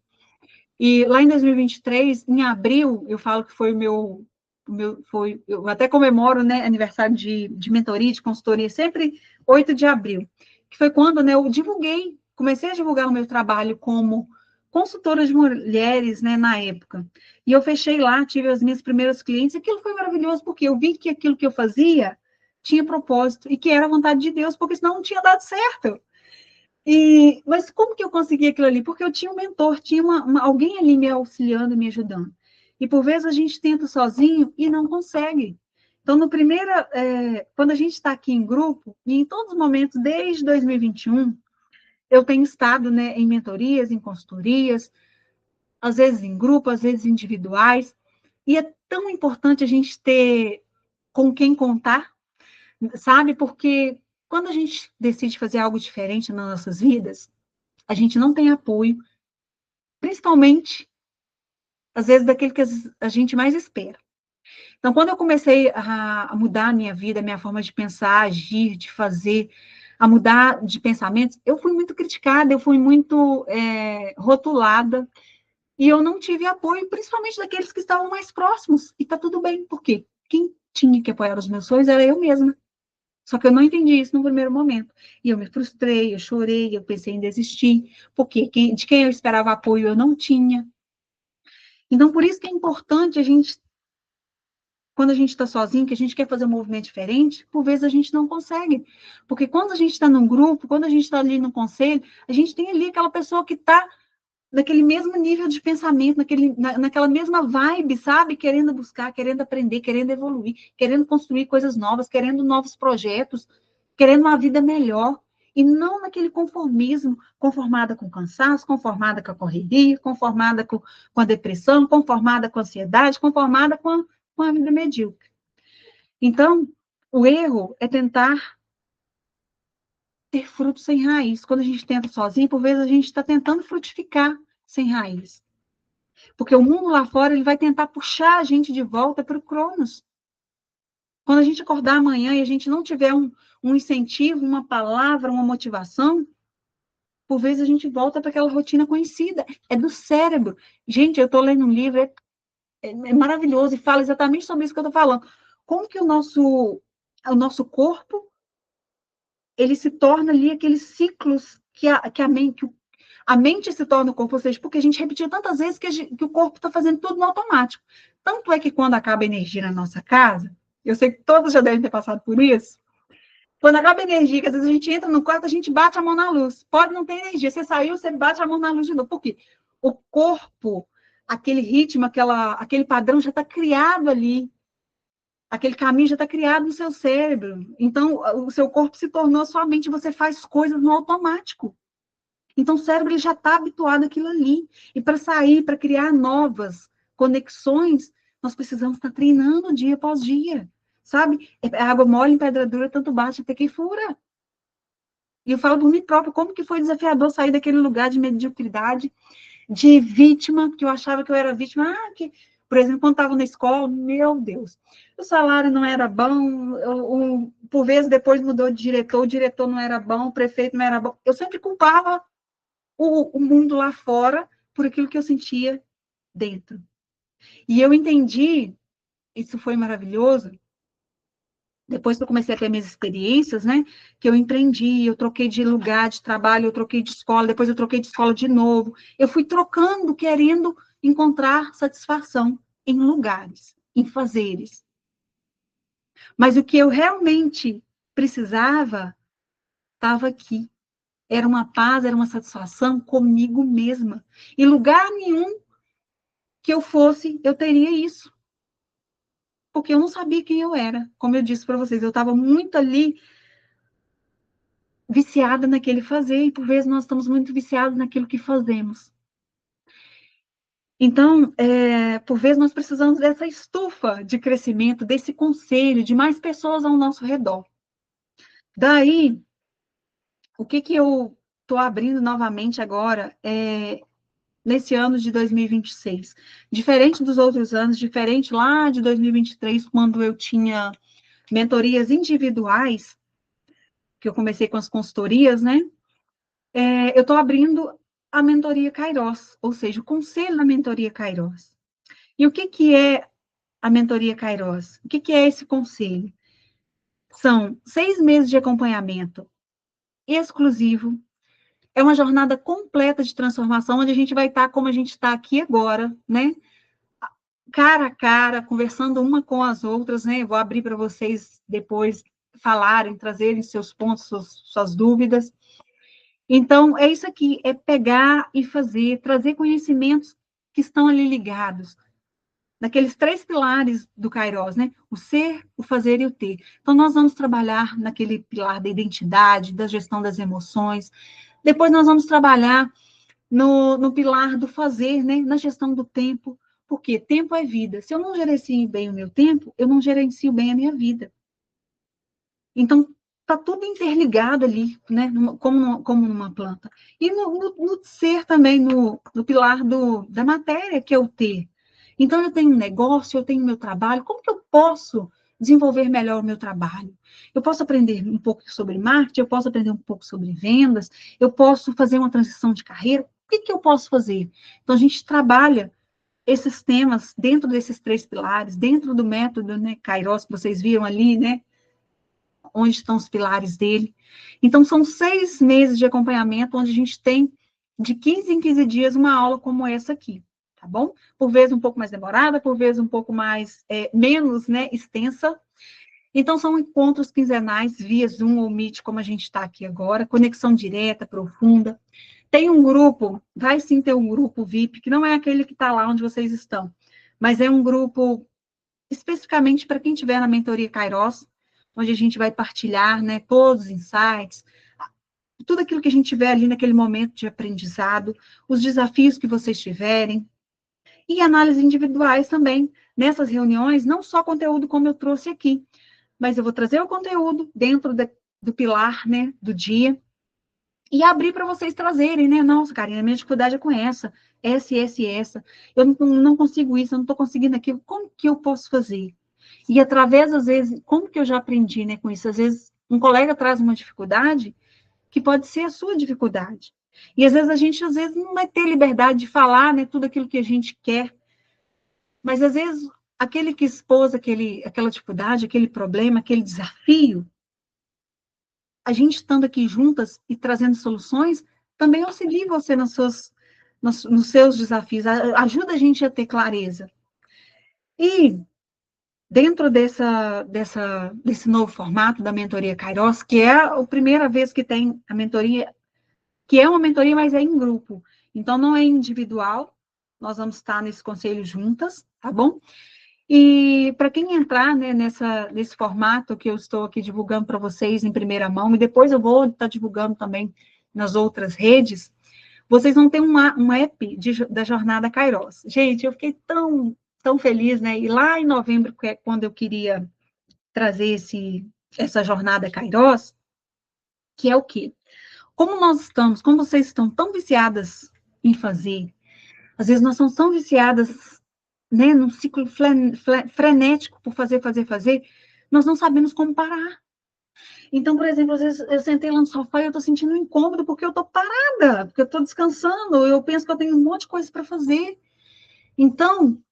e lá em 2023, em abril, eu falo que foi eu até comemoro, né, aniversário de mentoria, de consultoria, sempre 8 de abril, que foi quando, né, eu comecei a divulgar o meu trabalho como consultora de mulheres, né, na época. E eu fechei lá, tive as minhas primeiras clientes, e aquilo foi maravilhoso, porque eu vi que aquilo que eu fazia tinha propósito, e que era a vontade de Deus, porque senão não tinha dado certo. Mas como que eu consegui aquilo ali? Porque eu tinha um mentor, tinha alguém ali me auxiliando, me ajudando. E por vezes a gente tenta sozinho e não consegue. Então, quando a gente está aqui em grupo, e em todos os momentos, desde 2021, eu tenho estado, né, em mentorias, em consultorias, às vezes em grupo, às vezes individuais, e é tão importante a gente ter com quem contar, sabe? Porque quando a gente decide fazer algo diferente nas nossas vidas, a gente não tem apoio, principalmente, às vezes, daquele que a gente mais espera. Então, quando eu comecei a mudar a minha vida, a minha forma de pensar, agir, de fazer, a mudar de pensamentos, eu fui muito criticada, eu fui muito rotulada, e eu não tive apoio, principalmente daqueles que estavam mais próximos, e tá tudo bem, porque quem tinha que apoiar os meus sonhos era eu mesma, Só que eu não entendi isso no primeiro momento. E eu me frustrei, eu chorei, eu pensei em desistir, porque de quem eu esperava apoio eu não tinha. Então, por isso que é importante a gente, quando a gente está sozinho, que a gente quer fazer um movimento diferente, por vezes a gente não consegue. Porque quando a gente está num grupo, quando a gente está ali no conselho, a gente tem ali aquela pessoa que está naquele mesmo nível de pensamento, naquela mesma vibe, sabe? Querendo buscar, querendo aprender, querendo evoluir, querendo construir coisas novas, querendo novos projetos, querendo uma vida melhor. E não naquele conformismo, conformada com cansaço, conformada com a correria, conformada com a depressão, conformada com a ansiedade, conformada com a vida medíocre. Então, o erro é tentar ter fruto sem raiz. Quando a gente tenta sozinho, por vezes a gente está tentando frutificar sem raiz. Porque o mundo lá fora, ele vai tentar puxar a gente de volta para o Cronos. Quando a gente acordar amanhã e a gente não tiver um incentivo, uma palavra, uma motivação, por vezes a gente volta para aquela rotina conhecida. É do cérebro. Gente, eu estou lendo um livro, é maravilhoso, e fala exatamente sobre isso que eu estou falando. Como que o nosso corpo, ele se torna ali aqueles ciclos que a mente se torna o corpo, ou seja, porque a gente repetiu tantas vezes que o corpo está fazendo tudo no automático. Tanto é que quando acaba a energia na nossa casa, eu sei que todos já devem ter passado por isso, quando acaba a energia, que às vezes a gente entra no quarto, a gente bate a mão na luz. Pode não ter energia, você saiu, você bate a mão na luz de novo. Por quê? O corpo, aquele ritmo, aquele padrão já está criado ali. Aquele caminho já está criado no seu cérebro. Então, o seu corpo se tornou sua mente, você faz coisas no automático. Então, o cérebro já está habituado àquilo ali. E para sair, para criar novas conexões, nós precisamos estar treinando dia após dia. Sabe? É água mole em pedra dura, tanto bate até que fura. E eu falo por mim própria, como que foi desafiador sair daquele lugar de mediocridade, de vítima, que eu achava que eu era vítima. Por exemplo, quando estava na escola, meu Deus, o salário não era bom, por vezes depois mudou de diretor, o diretor não era bom, o prefeito não era bom. Eu sempre culpava o mundo lá fora por aquilo que eu sentia dentro. E eu entendi, isso foi maravilhoso, depois que eu comecei a ter minhas experiências, né, que eu empreendi, eu troquei de lugar de trabalho, eu troquei de escola, depois eu troquei de escola de novo. Eu fui trocando, querendo encontrar satisfação em lugares, em fazeres. Mas o que eu realmente precisava estava aqui. Era uma paz, era uma satisfação comigo mesma. Em lugar nenhum que eu fosse, eu teria isso. Porque eu não sabia quem eu era. Como eu disse para vocês, eu estava muito ali viciada naquele fazer, e por vezes nós estamos muito viciados naquilo que fazemos. Então, por vezes nós precisamos dessa estufa de crescimento, desse conselho, de mais pessoas ao nosso redor. Daí, o que eu estou abrindo novamente agora, nesse ano de 2026. Diferente dos outros anos, diferente lá de 2023, quando eu tinha mentorias individuais, que eu comecei com as consultorias, né? Eu estou abrindo a mentoria Kairos, ou seja, o conselho da mentoria Kairos. E o que é a mentoria Kairos? O que é esse conselho? São 6 meses de acompanhamento exclusivo. É uma jornada completa de transformação, onde a gente vai estar como a gente está aqui agora, né? Cara a cara, conversando uma com as outras, né? Eu vou abrir para vocês depois falarem, trazerem seus pontos, suas dúvidas. Então, é isso aqui, é pegar e fazer, trazer conhecimentos que estão ali ligados, naqueles 3 pilares do Kairos, né? O ser, o fazer e o ter. Então, nós vamos trabalhar naquele pilar da identidade, da gestão das emoções. Depois, nós vamos trabalhar no pilar do fazer, né? Na gestão do tempo. Porque tempo é vida. Se eu não gerencio bem o meu tempo, eu não gerencio bem a minha vida. Então, está tudo interligado ali, né? Como numa planta. E no ser também, no pilar da matéria, que é o ter. Então, eu tenho um negócio, eu tenho meu trabalho, como que eu posso desenvolver melhor o meu trabalho? Eu posso aprender um pouco sobre marketing, eu posso aprender um pouco sobre vendas, eu posso fazer uma transição de carreira, o que eu posso fazer? Então, a gente trabalha esses temas dentro desses 3 pilares, dentro do método, né, Kairos, que vocês viram ali, né, onde estão os pilares dele. Então, são 6 meses de acompanhamento, onde a gente tem, de 15 em 15 dias, uma aula como essa aqui, tá bom? Por vezes um pouco mais demorada, por vezes um pouco mais, menos, né, extensa. Então, são encontros quinzenais, via Zoom ou Meet, como a gente está aqui agora, conexão direta, profunda. Tem um grupo, vai sim ter um grupo VIP, que não é aquele que está lá onde vocês estão, mas é um grupo especificamente para quem estiver na mentoria Kairos, onde a gente vai partilhar, né, todos os insights, tudo aquilo que a gente tiver ali naquele momento de aprendizado, os desafios que vocês tiverem, e análises individuais também, nessas reuniões, não só conteúdo como eu trouxe aqui, mas eu vou trazer o conteúdo dentro do pilar, né, do dia, e abrir para vocês trazerem, né? Nossa, Karina, a minha dificuldade é com essa, essa. Eu não consigo isso, eu não estou conseguindo aquilo. Como que eu posso fazer? E através, às vezes, como que eu já aprendi, né, com isso? Às vezes, um colega traz uma dificuldade que pode ser a sua dificuldade. E às vezes a gente, não vai ter liberdade de falar, né, tudo aquilo que a gente quer. Mas às vezes, aquele que expôs aquela dificuldade, aquele problema, aquele desafio, a gente estando aqui juntas e trazendo soluções, também auxilia você nos seus desafios, ajuda a gente a ter clareza. E dentro desse novo formato da mentoria Kairos, que é a primeira vez que tem a mentoria, que é uma mentoria, mas é em grupo. Então, não é individual, nós vamos estar nesse conselho juntas, tá bom? E para quem entrar, né, nesse formato que eu estou aqui divulgando para vocês em primeira mão, e depois eu vou estar divulgando também nas outras redes, vocês vão ter um app da Jornada Kairos. Gente, eu fiquei tão feliz, né? E lá em novembro, que é quando eu queria trazer essa Jornada Kairos, que é o quê? Como vocês estão tão viciadas em fazer, às vezes nós somos tão viciadas, né, num ciclo frenético por fazer, nós não sabemos como parar. Então, por exemplo, às vezes eu sentei lá no sofá e eu estou sentindo um incômodo porque eu estou parada, porque eu estou descansando, eu penso que eu tenho um monte de coisa para fazer. Então,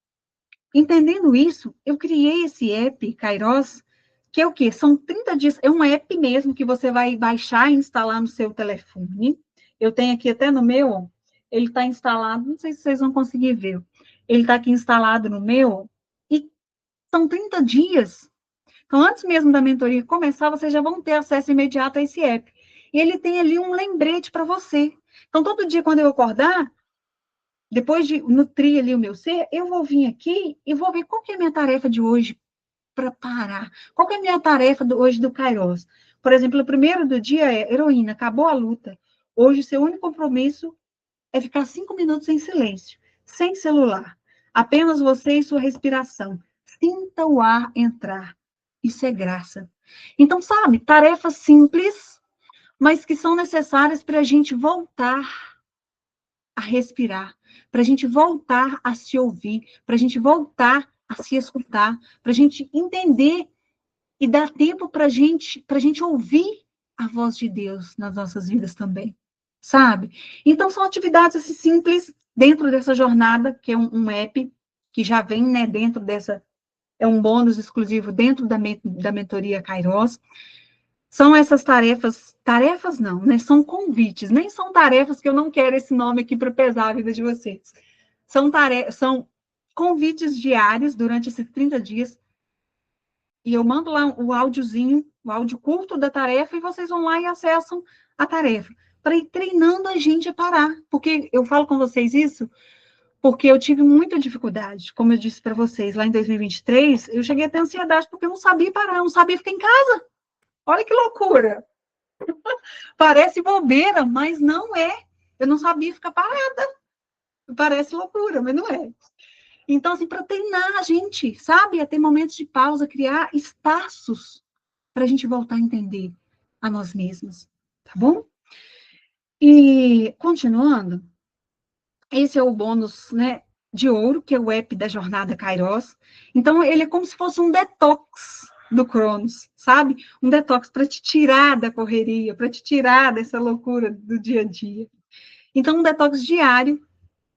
entendendo isso, eu criei esse app, Kairos, que é o quê? São 30 dias, é um app mesmo que você vai baixar e instalar no seu telefone. Eu tenho aqui até no meu, ele está instalado, não sei se vocês vão conseguir ver. Ele está aqui instalado no meu, e são 30 dias. Então, antes mesmo da mentoria começar, vocês já vão ter acesso imediato a esse app. E ele tem ali um lembrete para você. Então, todo dia, quando eu acordar, depois de nutrir ali o meu ser, eu vou vir aqui e vou ver qual que é a minha tarefa de hoje para parar. Qual que é a minha tarefa hoje do Kairos? Por exemplo, o primeiro do dia é, heroína, acabou a luta. Hoje, seu único compromisso é ficar 5 minutos em silêncio, sem celular. Apenas você e sua respiração. Sinta o ar entrar. Isso é graça. Então, sabe, tarefas simples, mas que são necessárias para a gente voltar a respirar, para a gente voltar a se ouvir, para a gente voltar a se escutar, para a gente entender e dar tempo para a gente ouvir a voz de Deus nas nossas vidas também, sabe? Então, são atividades assim, simples dentro dessa jornada, que é um app que já vem, né, dentro dessa, é um bônus exclusivo dentro da mentoria Kairos. São essas tarefas não, né? São convites, nem são tarefas que eu não quero esse nome aqui para pesar a vida de vocês. São convites diários durante esses 30 dias, e eu mando lá o áudiozinho, o áudio curto da tarefa, e vocês vão lá e acessam a tarefa, para ir treinando a gente a parar. Porque eu falo com vocês isso, porque eu tive muita dificuldade, como eu disse para vocês, lá em 2023, eu cheguei a ter ansiedade, porque eu não sabia parar, eu não sabia ficar em casa. Olha que loucura! Parece bobeira, mas não é. Eu não sabia ficar parada. Parece loucura, mas não é. Então, assim, para treinar a gente, sabe? A ter momentos de pausa, criar espaços para a gente voltar a entender a nós mesmos, tá bom? E, continuando, esse é o bônus, né, de ouro, que é o app da Jornada Kairos. Então, ele é como se fosse um detox do Cronos, sabe? Um detox para te tirar da correria, para te tirar dessa loucura do dia a dia. Então, um detox diário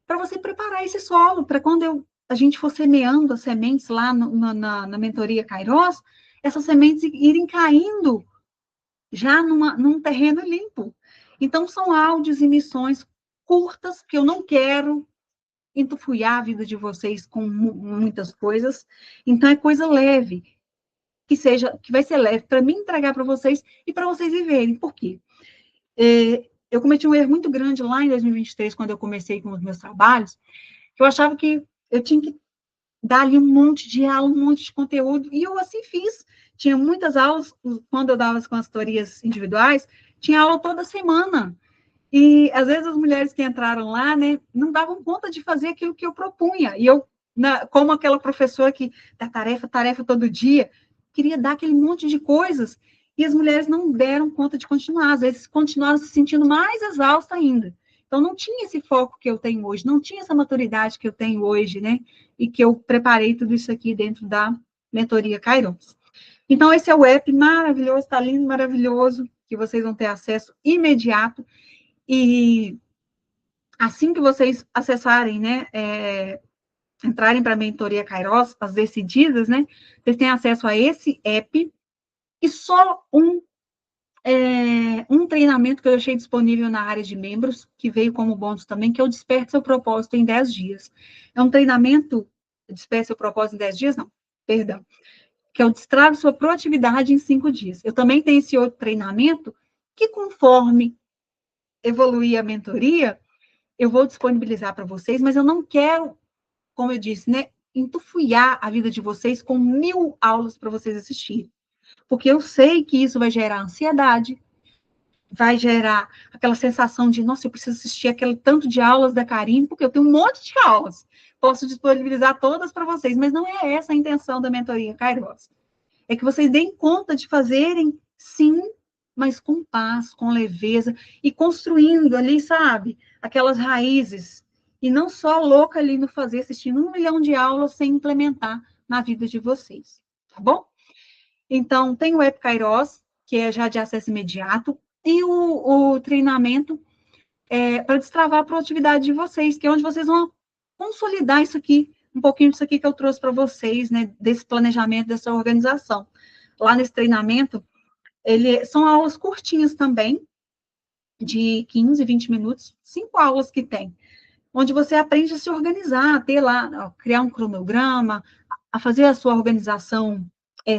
para você preparar esse solo, para quando a gente for semeando as sementes lá na mentoria Kairos, essas sementes irem caindo já num terreno limpo. Então, são áudios e missões curtas, que eu não quero entupiar a vida de vocês com muitas coisas. Então, é coisa leve, que vai ser leve para mim entregar para vocês e para vocês viverem. Por quê? Eu cometi um erro muito grande lá em 2023, quando eu comecei com os meus trabalhos, que eu achava que eu tinha que dar ali um monte de aula, um monte de conteúdo, e eu assim fiz. Tinha muitas aulas, quando eu dava as consultorias individuais, tinha aula toda semana. E, às vezes, as mulheres que entraram lá, né, não davam conta de fazer aquilo que eu propunha. E eu, como aquela professora que dá tarefa todo dia, queria dar aquele monte de coisas, e as mulheres não deram conta de continuar. Às vezes, continuaram se sentindo mais exaustas ainda. Então, não tinha esse foco que eu tenho hoje, não tinha essa maturidade que eu tenho hoje, né? E que eu preparei tudo isso aqui dentro da mentoria Kairos. Então, esse é o app maravilhoso, está lindo, maravilhoso, que vocês vão ter acesso imediato. E assim que vocês acessarem, né, entrarem para a mentoria Kairos, as decididas, né, vocês têm acesso a esse app e só um treinamento que eu deixei disponível na área de membros, que veio como bônus também, que é o Desperte Seu Propósito em 10 dias. É um treinamento, Desperte Seu Propósito em 10 dias? Não, perdão. Que é o Destrave Sua Proatividade em 5 dias. Eu também tenho esse outro treinamento, que conforme evoluir a mentoria, eu vou disponibilizar para vocês, mas eu não quero, como eu disse, né, entupiar a vida de vocês com 1000 aulas para vocês assistirem. Porque eu sei que isso vai gerar ansiedade, vai gerar aquela sensação de, nossa, eu preciso assistir aquele tanto de aulas da Karine, porque eu tenho um monte de aulas. Posso disponibilizar todas para vocês, mas não é essa a intenção da mentoria Kairos. É que vocês deem conta de fazerem, sim, mas com paz, com leveza, e construindo ali, sabe, aquelas raízes, e não só louca ali no fazer, assistindo 1 milhão de aulas sem implementar na vida de vocês, tá bom? Então, tem o App Kairos, que é já de acesso imediato, e o treinamento para destravar a produtividade de vocês, que é onde vocês vão consolidar isso aqui, um pouquinho disso aqui que eu trouxe para vocês, né, desse planejamento, dessa organização. Lá nesse treinamento, são aulas curtinhas também, de 15, 20 minutos, 5 aulas que tem, onde você aprende a se organizar, a ter lá, a criar um cronograma, a fazer a sua organização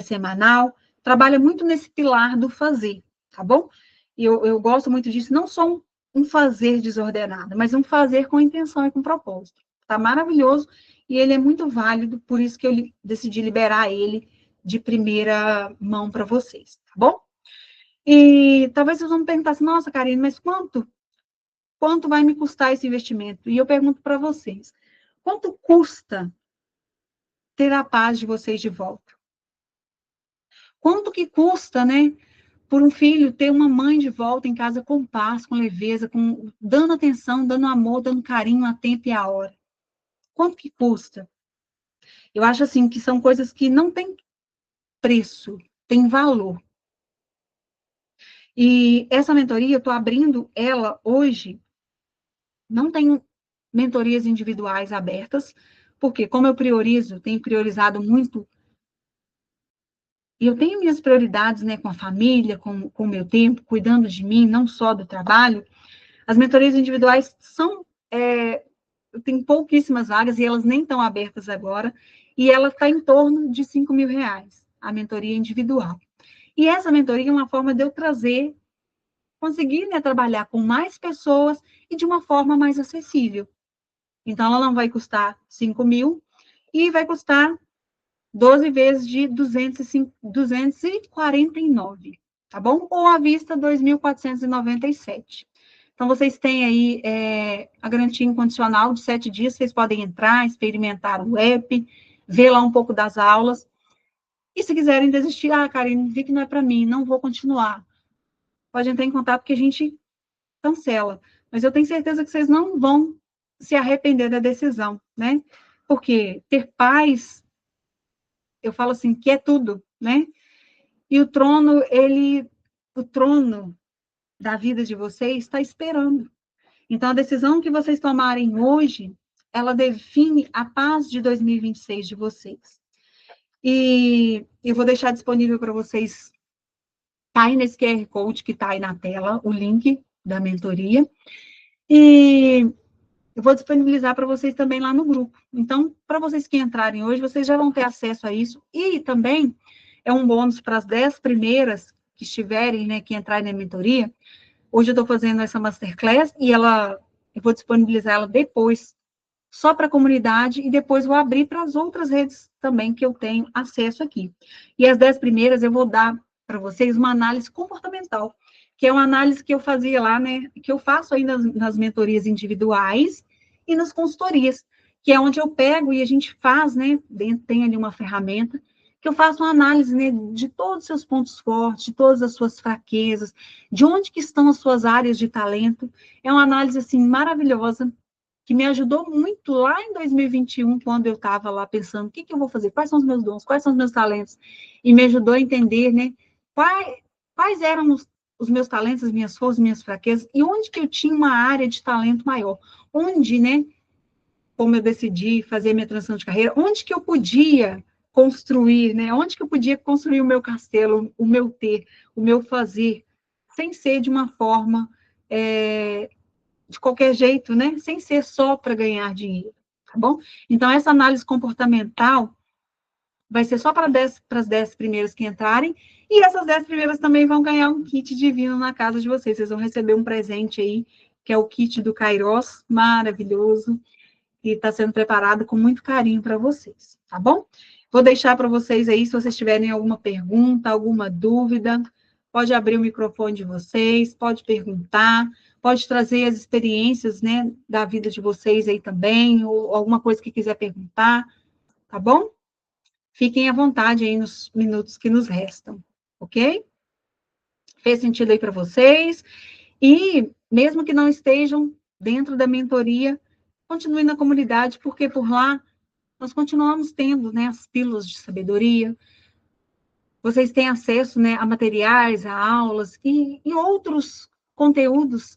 semanal, trabalha muito nesse pilar do fazer, tá bom? E eu gosto muito disso, não só um fazer desordenado, mas um fazer com intenção e com propósito. Tá maravilhoso e ele é muito válido, por isso que eu decidi liberar ele de primeira mão para vocês, tá bom? E talvez vocês vão me perguntar assim, nossa, Karine, mas quanto vai me custar esse investimento? E eu pergunto para vocês, quanto custa ter a paz de vocês de volta? Quanto que custa, né, por um filho ter uma mãe de volta em casa com paz, com leveza, dando atenção, dando amor, dando carinho a tempo e a hora? Quanto que custa? Eu acho, assim, que são coisas que não têm preço, têm valor. E essa mentoria, eu estou abrindo ela hoje, não tenho mentorias individuais abertas, porque como eu tenho priorizado muito, e eu tenho minhas prioridades, né, com a família, com o meu tempo, cuidando de mim, não só do trabalho, as mentorias individuais tem pouquíssimas vagas e elas nem estão abertas agora, e ela está em torno de R$ 5.000, a mentoria individual. E essa mentoria é uma forma de eu conseguir, né, trabalhar com mais pessoas e de uma forma mais acessível. Então, ela não vai custar 5.000 e vai custar 12 vezes de 249, tá bom? Ou à vista, 2.497. Então, vocês têm aí a garantia incondicional de 7 dias, vocês podem entrar, experimentar o app, ver lá um pouco das aulas. E se quiserem desistir, Karine, vi que não é para mim, não vou continuar. Pode entrar em contato que a gente cancela. Mas eu tenho certeza que vocês não vão se arrepender da decisão, né? Porque ter paz, eu falo assim, que é tudo, né? E o trono da vida de vocês está esperando. Então, a decisão que vocês tomarem hoje, ela define a paz de 2026 de vocês. E eu vou deixar disponível para vocês Tá aí nesse QR Code que tá aí na tela, o link da mentoria. E eu vou disponibilizar para vocês também lá no grupo. Então, para vocês que entrarem hoje, vocês já vão ter acesso a isso. E também é um bônus para as 10 primeiras que estiverem, né, que entrarem na mentoria. Hoje eu estou fazendo essa masterclass e eu vou disponibilizar ela depois, só para a comunidade, e depois vou abrir para as outras redes também que eu tenho acesso aqui. E as 10 primeiras eu vou dar para vocês uma análise comportamental, que é uma análise que eu fazia lá, né, que eu faço ainda nas mentorias individuais e nas consultorias, que é onde eu pego e a gente faz, né, tem ali uma ferramenta, que eu faço uma análise, né, de todos os seus pontos fortes, de todas as suas fraquezas, de onde que estão as suas áreas de talento. É uma análise, assim, maravilhosa, que me ajudou muito lá em 2021, quando eu estava lá pensando, o que eu vou fazer? Quais são os meus dons? Quais são os meus talentos? E me ajudou a entender, né, quais eram os meus talentos, as minhas forças, as minhas fraquezas, e onde que eu tinha uma área de talento maior. Onde, né, como eu decidi fazer minha transição de carreira, onde que eu podia construir, né, onde que eu podia construir o meu castelo, o meu ter, o meu fazer, sem ser de uma forma de qualquer jeito, né? Sem ser só para ganhar dinheiro, tá bom? Então, essa análise comportamental vai ser só para as 10 primeiras que entrarem, e essas 10 primeiras também vão ganhar um kit divino na casa de vocês. Vocês vão receber um presente aí, que é o kit do Kairos, maravilhoso, e está sendo preparado com muito carinho para vocês, tá bom? Vou deixar para vocês aí, se vocês tiverem alguma pergunta, alguma dúvida, pode abrir o microfone de vocês, pode perguntar, pode trazer as experiências, né, da vida de vocês aí também, ou alguma coisa que quiser perguntar, tá bom? Fiquem à vontade aí nos minutos que nos restam, ok? Fez sentido aí para vocês? E mesmo que não estejam dentro da mentoria, continue na comunidade, porque por lá nós continuamos tendo, né, as pílulas de sabedoria. Vocês têm acesso, né, a materiais, a aulas e outros conteúdos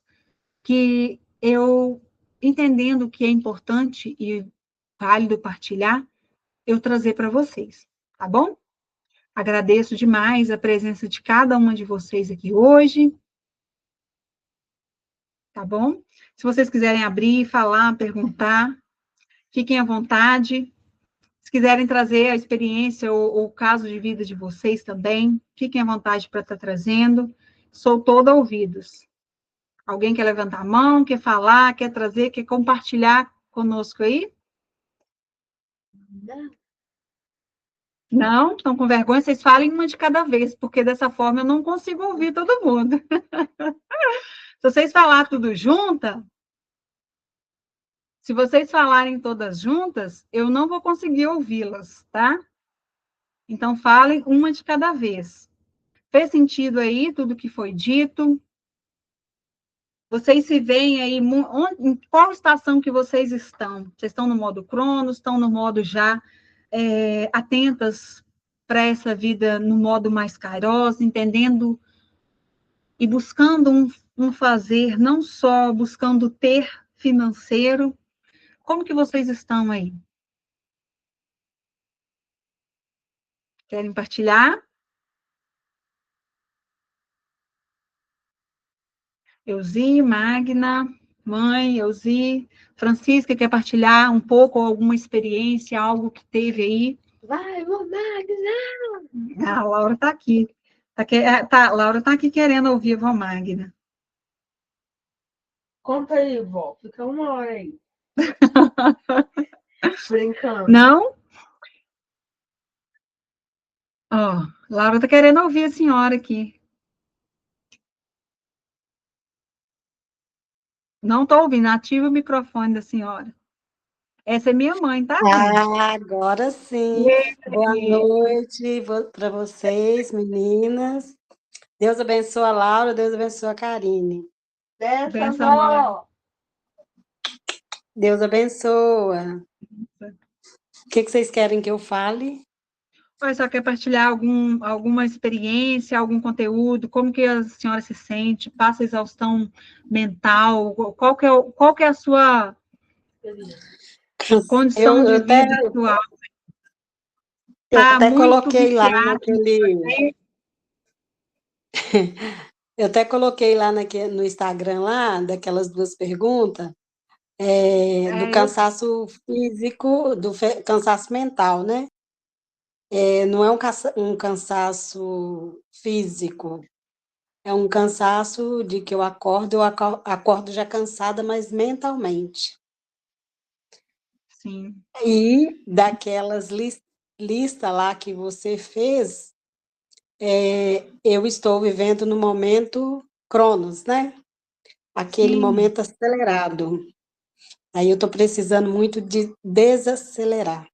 que eu, entendendo que é importante e válido partilhar, eu trazer para vocês, tá bom? Agradeço demais a presença de cada uma de vocês aqui hoje, tá bom? Se vocês quiserem abrir, falar, perguntar, fiquem à vontade. Se quiserem trazer a experiência ou o caso de vida de vocês também, fiquem à vontade para estar trazendo. Sou toda ouvidos. Alguém quer levantar a mão, quer falar, quer trazer, quer compartilhar conosco aí? Não? Estão com vergonha? Vocês falem uma de cada vez, porque dessa forma eu não consigo ouvir todo mundo. Se vocês falar tudo junta, se vocês falarem todas juntas, eu não vou conseguir ouvi-las, tá? Então, falem uma de cada vez. Fez sentido aí tudo que foi dito? Vocês se veem aí, em qual estação que vocês estão? Vocês estão no modo Cronos, estão no modo já atentas para essa vida no modo mais Kairos, entendendo e buscando um fazer, não só buscando ter financeiro. Como que vocês estão aí? Querem partilhar? Euzi, Magna, mãe, Euzi, Francisca, quer partilhar um pouco, alguma experiência, algo que teve aí? Vai, Magna! A Laura está aqui. Laura está aqui querendo ouvir a vó Magna. Conta aí, vó. Fica uma hora aí. Brincando. Não? Ó, Laura está querendo ouvir a senhora aqui. Não estou ouvindo. Ativa o microfone da senhora. Essa é minha mãe, tá, gente? Agora sim. Boa noite para vocês, meninas. Deus abençoe a Laura, Deus abençoe a Karine. Benção, Laura. Deus abençoa. O que vocês querem que eu fale? Ou só quer partilhar alguma experiência, algum conteúdo, como que a senhora se sente, passa exaustão mental, qual que é a sua condição de vida atual? Eu até coloquei lá naquele... Eu até coloquei lá no Instagram, lá, daquelas duas perguntas, do Eu cansaço físico, cansaço mental, né? Não é um cansaço físico, é um cansaço de que eu acordo já cansada, mas mentalmente. sim, E daquelas lista lá que você fez, eu estou vivendo no momento Cronos, né? Aquele sim, momento acelerado. Aí eu estou precisando muito de desacelerar.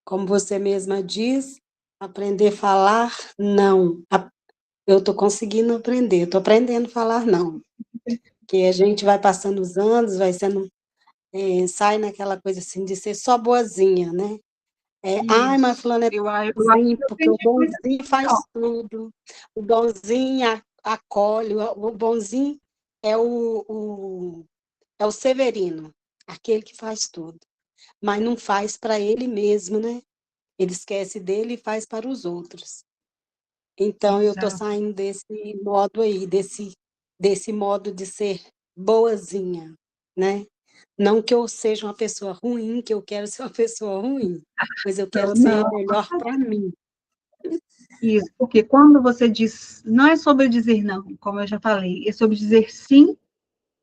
Como você mesma diz, aprender a falar não. Eu estou conseguindo aprender, estou aprendendo a falar não. Que a gente vai passando os anos, vai sendo, sai naquela coisa assim de ser só boazinha, né? Ai, mas isso. fulano é Eu acho bonzinho, que eu porque o perdi muito. bonzinho Ó, faz tudo. O bonzinho acolhe, o bonzinho é é o Severino, aquele que faz tudo. Mas não faz para ele mesmo, né? Ele esquece dele e faz para os outros. Então, eu estou exato. saindo desse modo aí, desse modo de ser boazinha, né? Não que eu seja uma pessoa ruim, que eu quero ser uma pessoa ruim, mas eu quero Não, ser melhor para mim. isso, porque quando você diz, não é sobre dizer não, como eu já falei, é sobre dizer sim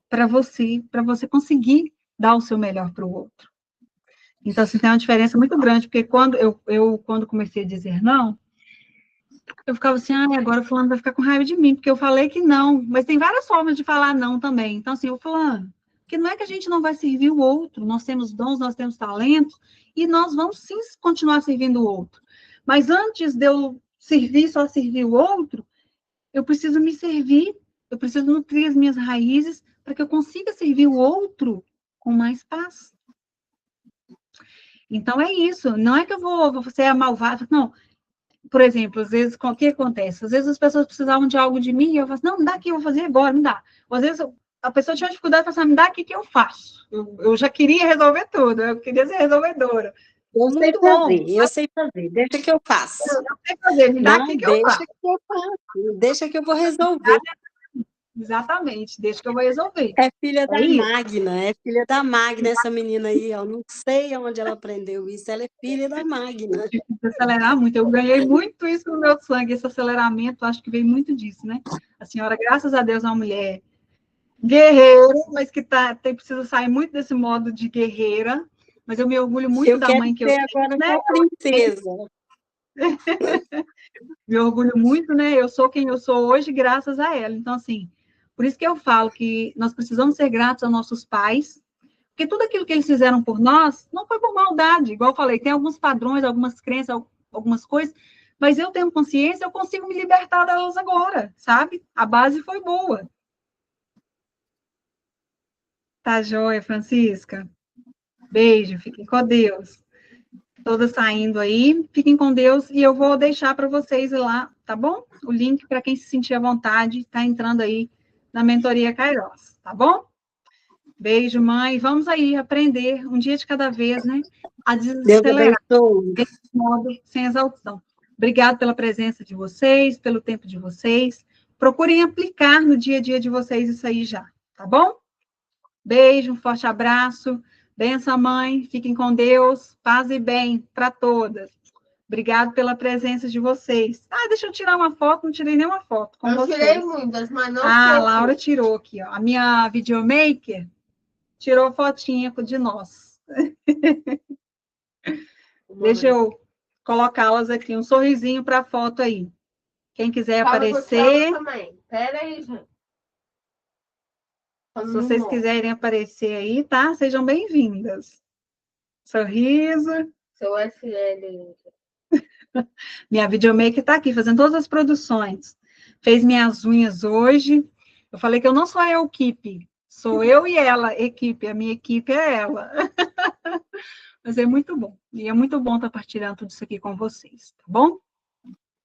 para você conseguir dar o seu melhor para o outro. Então, assim, tem uma diferença muito grande, porque quando quando comecei a dizer não, eu ficava assim, ah, agora o fulano vai ficar com raiva de mim, porque eu falei que não, mas tem várias formas de falar não também. Então, assim, eu fulano, que não é que a gente não vai servir o outro, nós temos dons, nós temos talentos, e nós vamos sim continuar servindo o outro. Mas antes de eu servir, só servir o outro, eu preciso me servir, eu preciso nutrir as minhas raízes para que eu consiga servir o outro com mais paz. Então é isso, não é que eu vou ser a malvada, não. Por exemplo, às vezes, o que acontece? Às vezes as pessoas precisavam de algo de mim e eu falo assim, não, me dá aqui, eu vou fazer agora, me dá. Ou às vezes a pessoa tinha dificuldade e fala assim, me dá aqui que eu faço. Eu já queria resolver tudo, eu queria ser resolvedora. Muito bom, Eu sei fazer, deixa que eu faço. eu sei fazer, me dá Não, aqui que eu deixa faço. que eu faço, deixa que eu vou resolver. Exatamente, deixa que eu vou resolver. É filha É da isso. Magna, essa menina aí, eu não sei onde ela aprendeu isso, ela é filha da Magna. Acelerar muito. Eu ganhei muito isso no meu sangue, esse aceleramento, acho que vem muito disso, né? A senhora, graças a Deus, é uma mulher guerreira, mas que precisa sair muito desse modo de guerreira. Mas eu me orgulho muito Eu da quero mãe que eu ser tenho, agora né? só princesa. Me orgulho muito, né? Eu sou quem eu sou hoje, graças a ela. Então, assim, por isso que eu falo que nós precisamos ser gratos aos nossos pais, porque tudo aquilo que eles fizeram por nós não foi por maldade. Igual eu falei, tem alguns padrões, algumas crenças, algumas coisas, mas eu tenho consciência, eu consigo me libertar delas agora, sabe? A base foi boa. Tá joia, Francisca? Beijo, fiquem com Deus. Todas saindo aí, fiquem com Deus e eu vou deixar para vocês lá, tá bom? O link para quem se sentir à vontade, tá entrando aí na mentoria Kairos, tá bom? Beijo, mãe. Vamos aí aprender um dia de cada vez, né? A Deus desacelerar abençoe. desse modo sem exaustão. Obrigado pela presença de vocês, pelo tempo de vocês. Procurem aplicar no dia a dia de vocês isso aí já, tá bom? Beijo, um forte abraço. Benção, mãe. Fiquem com Deus. Paz e bem para todas. Obrigado pela presença de vocês. Ah, deixa eu tirar uma foto. Não tirei nenhuma foto com Eu vocês. tirei muitas, mas não Ah, a pouco. Laura tirou aqui, ó. A minha videomaker tirou fotinha de nós. Deixa eu colocá-las aqui. Um sorrisinho para a foto aí. Quem quiser Fala, vou tirar aparecer, uma também. Pera aí, gente. se vocês quiserem aparecer aí, tá? Sejam bem-vindas. Sorriso. Seu SL. Minha videomaker está aqui fazendo todas as produções. Fez minhas unhas hoje. Eu falei que eu não sou a equipe, sou eu e ela, equipe. A minha equipe é ela. Mas é muito bom. E é muito bom estar partilhando tudo isso aqui com vocês, tá bom?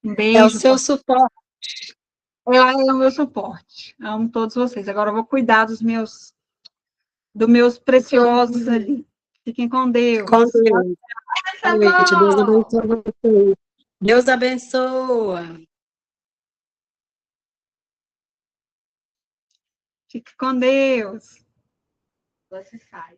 Um É o beijo. seu suporte. Ela é o meu suporte. Amo todos vocês. Agora eu vou cuidar dos meus preciosos ali. Fiquem com Deus. Com Deus. Tá Noite. Deus bom. abençoe você. Deus abençoa. Fique com Deus. Você sai.